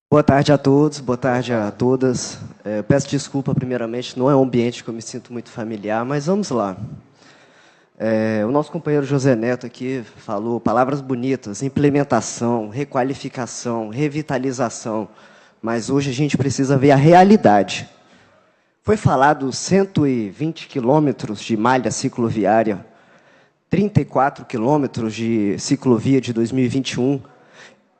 Boa tarde a todos, boa tarde a todas. Peço desculpa, primeiramente, não é um ambiente que eu me sinto muito familiar, mas vamos lá. O nosso companheiro José Neto aqui falou palavras bonitas, implementação, requalificação, revitalização, mas hoje a gente precisa ver a realidade. Foi falado 120 quilômetros de malha cicloviária, 34 quilômetros de ciclovia de 2021,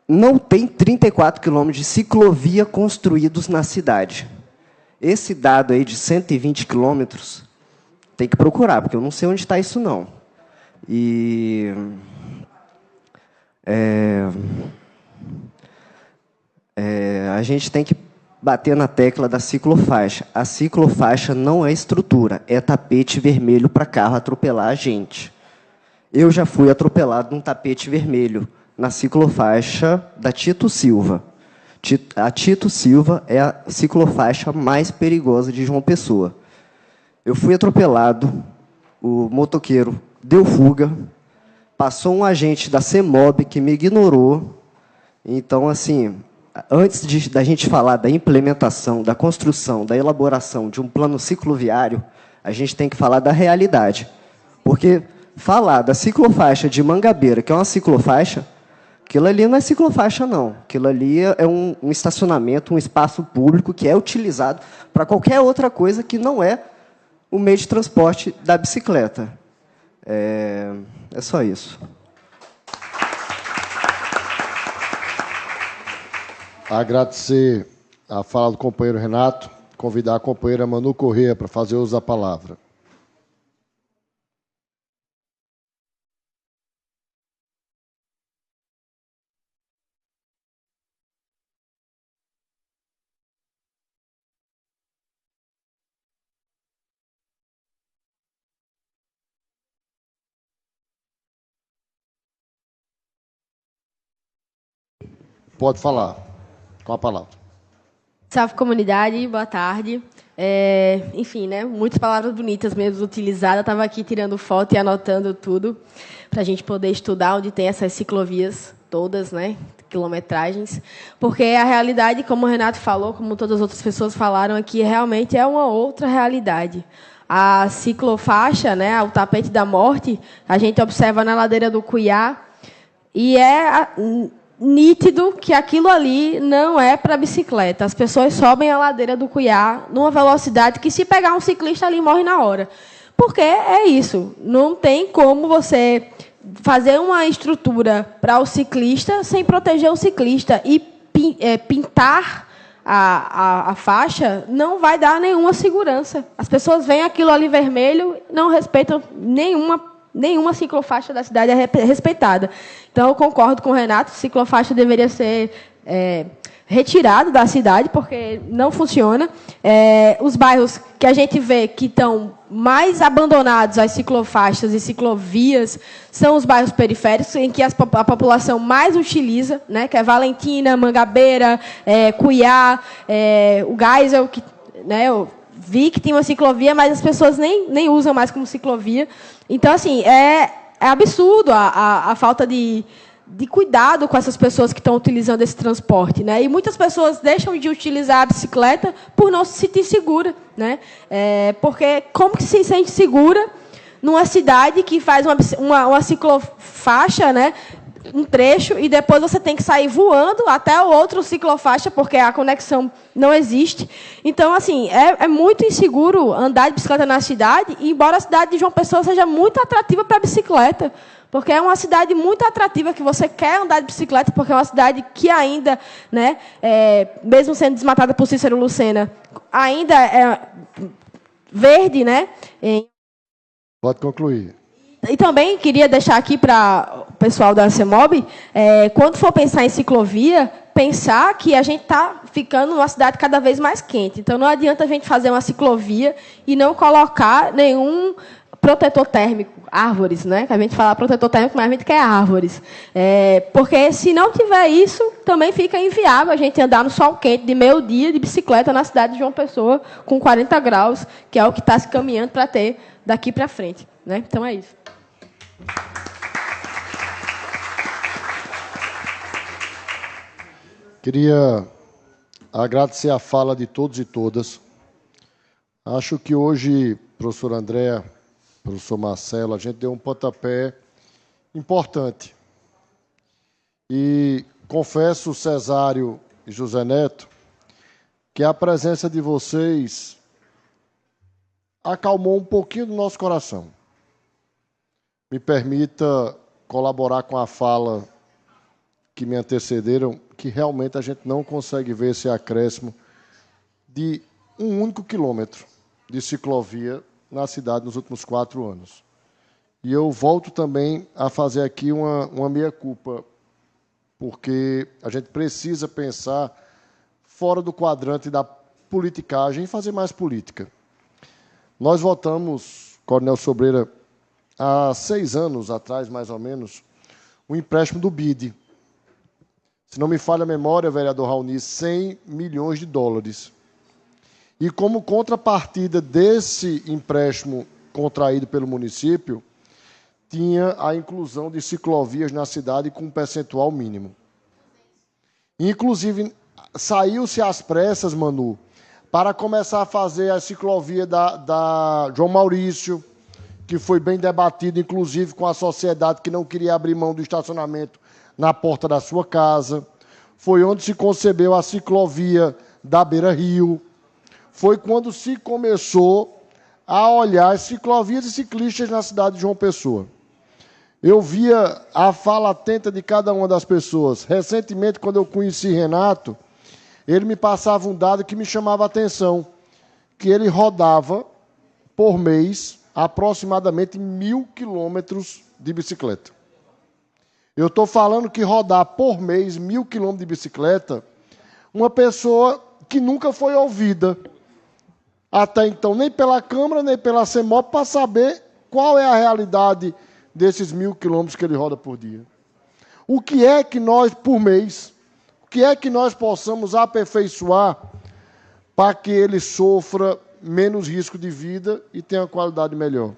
não tem 34 quilômetros de ciclovia construídos na cidade. Esse dado aí de 120 quilômetros, tem que procurar, porque eu não sei onde está isso, não. E a gente tem que bater na tecla da ciclofaixa. A ciclofaixa não é estrutura, é tapete vermelho para carro atropelar a gente. Eu já fui atropelado num tapete vermelho, na ciclofaixa da Tito Silva. A Tito Silva é a ciclofaixa mais perigosa de João Pessoa. Eu fui atropelado, o motoqueiro deu fuga, passou um agente da CEMOB que me ignorou. Então, assim, antes da gente falar da implementação, da construção, da elaboração de um plano cicloviário, a gente tem que falar da realidade. Porque falar da ciclofaixa de Mangabeira, que é uma ciclofaixa, aquilo ali não é ciclofaixa, não. Aquilo ali é um estacionamento, um espaço público que é utilizado para qualquer outra coisa que não é o meio de transporte da bicicleta. É só isso. Agradecer a fala do companheiro Renato, convidar a companheira Manu Corrêa para fazer uso da palavra. Pode falar, com a palavra. Salve, comunidade, boa tarde. Enfim, né, muitas palavras bonitas mesmo utilizadas. Estava aqui tirando foto e anotando tudo para a gente poder estudar onde tem essas ciclovias todas, né, quilometragens. Porque a realidade, como o Renato falou, como todas as outras pessoas falaram aqui, realmente é uma outra realidade. A ciclofaixa, né, o tapete da morte, a gente observa na ladeira do Cuiá e nítido que aquilo ali não é para bicicleta. As pessoas sobem a ladeira do Cuiá numa velocidade que, se pegar um ciclista ali, morre na hora. Porque é isso. Não tem como você fazer uma estrutura para o ciclista sem proteger o ciclista. E pintar a faixa não vai dar nenhuma segurança. As pessoas veem aquilo ali vermelho, não respeitam nenhuma ciclofaixa da cidade é respeitada. Então, eu concordo com o Renato, ciclofaixa deveria ser retirado da cidade, porque não funciona. Os bairros que a gente vê que estão mais abandonados às ciclofaixas e ciclovias são os bairros periféricos, em que a população mais utiliza, né, que é Valentina, Mangabeira, Cuiá, o Geisel, que, né, eu vi que tem uma ciclovia, mas as pessoas nem usam mais como ciclovia. Então, assim, é absurdo a falta de cuidado com essas pessoas que estão utilizando esse transporte, né? E muitas pessoas deixam de utilizar a bicicleta por não se sentir segura, né? Porque como que se sente segura numa cidade que faz uma ciclofaixa, né, um trecho, e depois você tem que sair voando até o outro ciclofaixa, porque a conexão não existe. Então, assim, é muito inseguro andar de bicicleta na cidade, e embora a cidade de João Pessoa seja muito atrativa para a bicicleta, porque é uma cidade muito atrativa, que você quer andar de bicicleta, porque é uma cidade que ainda, né, mesmo sendo desmatada por Cícero Lucena, ainda é verde, né? Pode concluir. E também queria deixar aqui para o pessoal da CEMOB, quando for pensar em ciclovia, pensar que a gente está ficando numa cidade cada vez mais quente. Então, não adianta a gente fazer uma ciclovia e não colocar nenhum protetor térmico, árvores, né? Que a gente fala protetor térmico, mas a gente quer árvores. Porque, se não tiver isso, também fica inviável a gente andar no sol quente de meio-dia de bicicleta na cidade de João Pessoa, com 40 graus, que é o que está se caminhando para ter daqui para frente, né? Então, é isso. Queria agradecer a fala de todos e todas. Acho que hoje, professor André, professor Marcelo, a gente deu um pontapé importante. E confesso, Cesário e José Neto, que a presença de vocês acalmou um pouquinho do nosso coração. Me permita colaborar com a fala que me antecederam, que realmente a gente não consegue ver esse acréscimo de um único quilômetro de ciclovia na cidade nos últimos 4 anos. E eu volto também a fazer aqui uma meia-culpa, porque a gente precisa pensar fora do quadrante da politicagem e fazer mais política. Nós votamos, Coronel Sobreira, há 6 anos atrás, mais ou menos, o empréstimo do BID. Se não me falha a memória, vereador Raoni, 100 milhões de dólares. E como contrapartida desse empréstimo contraído pelo município, tinha a inclusão de ciclovias na cidade com um percentual mínimo. Inclusive, saiu-se às pressas, Manu, para começar a fazer a ciclovia da João Maurício, que foi bem debatido, inclusive com a sociedade que não queria abrir mão do estacionamento na porta da sua casa. Foi onde se concebeu a ciclovia da Beira Rio. Foi quando se começou a olhar as ciclovias e ciclistas na cidade de João Pessoa. Eu via a fala atenta de cada uma das pessoas. Recentemente, quando eu conheci Renato, ele me passava um dado que me chamava a atenção, que ele rodava, por mês, aproximadamente 1.000 quilômetros de bicicleta. Eu estou falando que rodar por mês 1.000 quilômetros de bicicleta, uma pessoa que nunca foi ouvida, até então, nem pela Câmara, nem pela CEMOP, para saber qual é a realidade desses 1.000 quilômetros que ele roda por dia. O que é que nós, por mês, o que é que nós possamos aperfeiçoar para que ele sofra menos risco de vida e tenha uma qualidade melhor?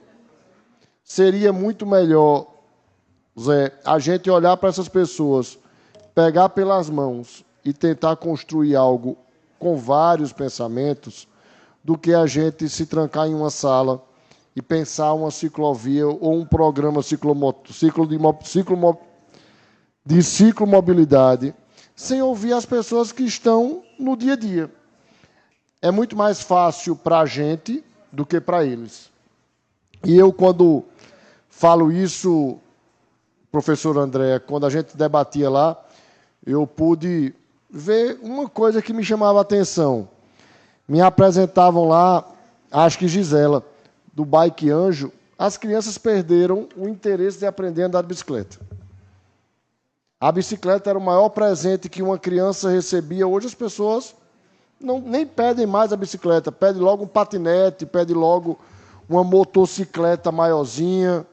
Seria muito melhor, Zé, a gente olhar para essas pessoas, pegar pelas mãos e tentar construir algo com vários pensamentos, do que a gente se trancar em uma sala e pensar uma ciclovia ou um programa de ciclomobilidade, sem ouvir as pessoas que estão no dia a dia. É muito mais fácil para a gente do que para eles. E eu, quando falo isso, professor André, quando a gente debatia lá, eu pude ver uma coisa que me chamava a atenção. Me apresentavam lá, acho que Gisela, do Bike Anjo, as crianças perderam o interesse de aprender a andar de bicicleta. A bicicleta era o maior presente que uma criança recebia. Hoje as pessoas nem pedem mais a bicicleta, pedem logo um patinete, pedem logo uma motocicleta maiorzinha.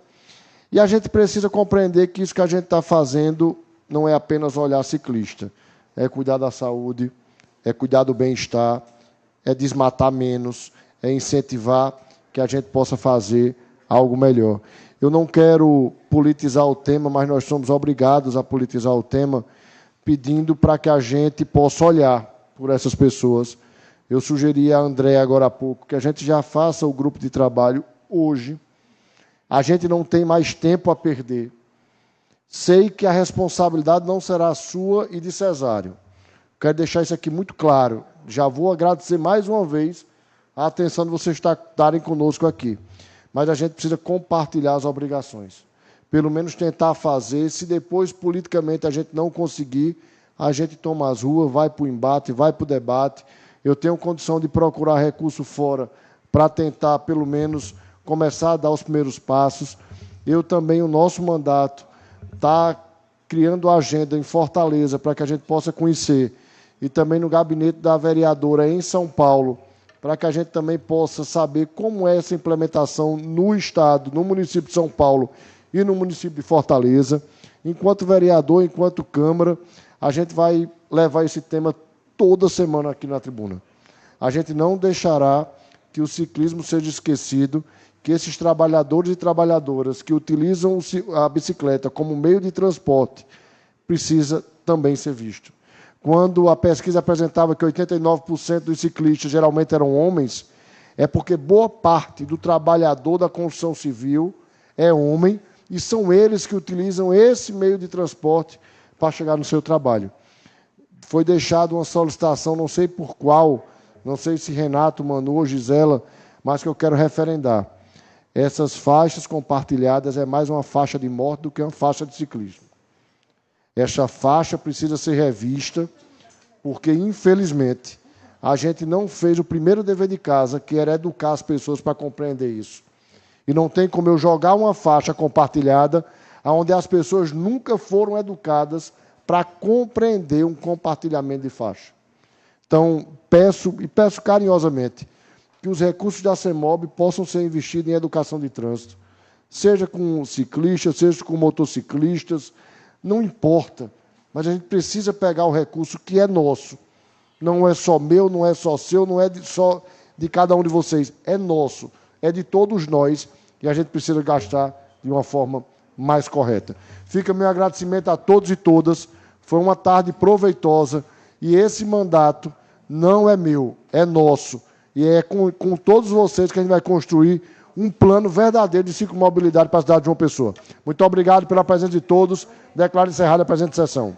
E a gente precisa compreender que isso que a gente está fazendo não é apenas olhar ciclista, é cuidar da saúde, é cuidar do bem-estar, é desmatar menos, é incentivar que a gente possa fazer algo melhor. Eu não quero politizar o tema, mas nós somos obrigados a politizar o tema, pedindo para que a gente possa olhar por essas pessoas. Eu sugeri a André agora há pouco que a gente já faça o grupo de trabalho hoje. A gente não tem mais tempo a perder. Sei que a responsabilidade não será sua e de Cesário. Quero deixar isso aqui muito claro. Já vou agradecer mais uma vez a atenção de vocês estarem conosco aqui. Mas a gente precisa compartilhar as obrigações. Pelo menos tentar fazer. Se depois, politicamente, a gente não conseguir, a gente toma as ruas, vai para o embate, vai para o debate. Eu tenho condição de procurar recurso fora para tentar, pelo menos, começar a dar os primeiros passos. Eu também, o nosso mandato, está criando agenda em Fortaleza para que a gente possa conhecer. E também no gabinete da vereadora em São Paulo, para que a gente também possa saber como é essa implementação no Estado, no município de São Paulo e no município de Fortaleza. Enquanto vereador, enquanto Câmara, a gente vai levar esse tema toda semana aqui na tribuna. A gente não deixará que o ciclismo seja esquecido, que esses trabalhadores e trabalhadoras que utilizam a bicicleta como meio de transporte precisa também ser visto. Quando a pesquisa apresentava que 89% dos ciclistas geralmente eram homens, é porque boa parte do trabalhador da construção civil é homem e são eles que utilizam esse meio de transporte para chegar no seu trabalho. Foi deixada uma solicitação, não sei por qual, não sei se Renato, Manu ou Gisela, mas que eu quero referendar. Essas faixas compartilhadas é mais uma faixa de morte do que uma faixa de ciclismo. Essa faixa precisa ser revista, porque, infelizmente, a gente não fez o primeiro dever de casa, que era educar as pessoas para compreender isso. E não tem como eu jogar uma faixa compartilhada onde as pessoas nunca foram educadas para compreender um compartilhamento de faixa. Então, peço carinhosamente que os recursos da CEMOB possam ser investidos em educação de trânsito, seja com ciclistas, seja com motociclistas, não importa, mas a gente precisa pegar o recurso que é nosso. Não é só meu, não é só seu, não é só de cada um de vocês, é nosso, é de todos nós, e a gente precisa gastar de uma forma mais correta. Fica meu agradecimento a todos e todas, foi uma tarde proveitosa, E esse mandato não é meu, é nosso. E é com todos vocês que a gente vai construir um plano verdadeiro de ciclomobilidade para a cidade de João Pessoa. Muito obrigado pela presença de todos. Declaro encerrada a presente sessão.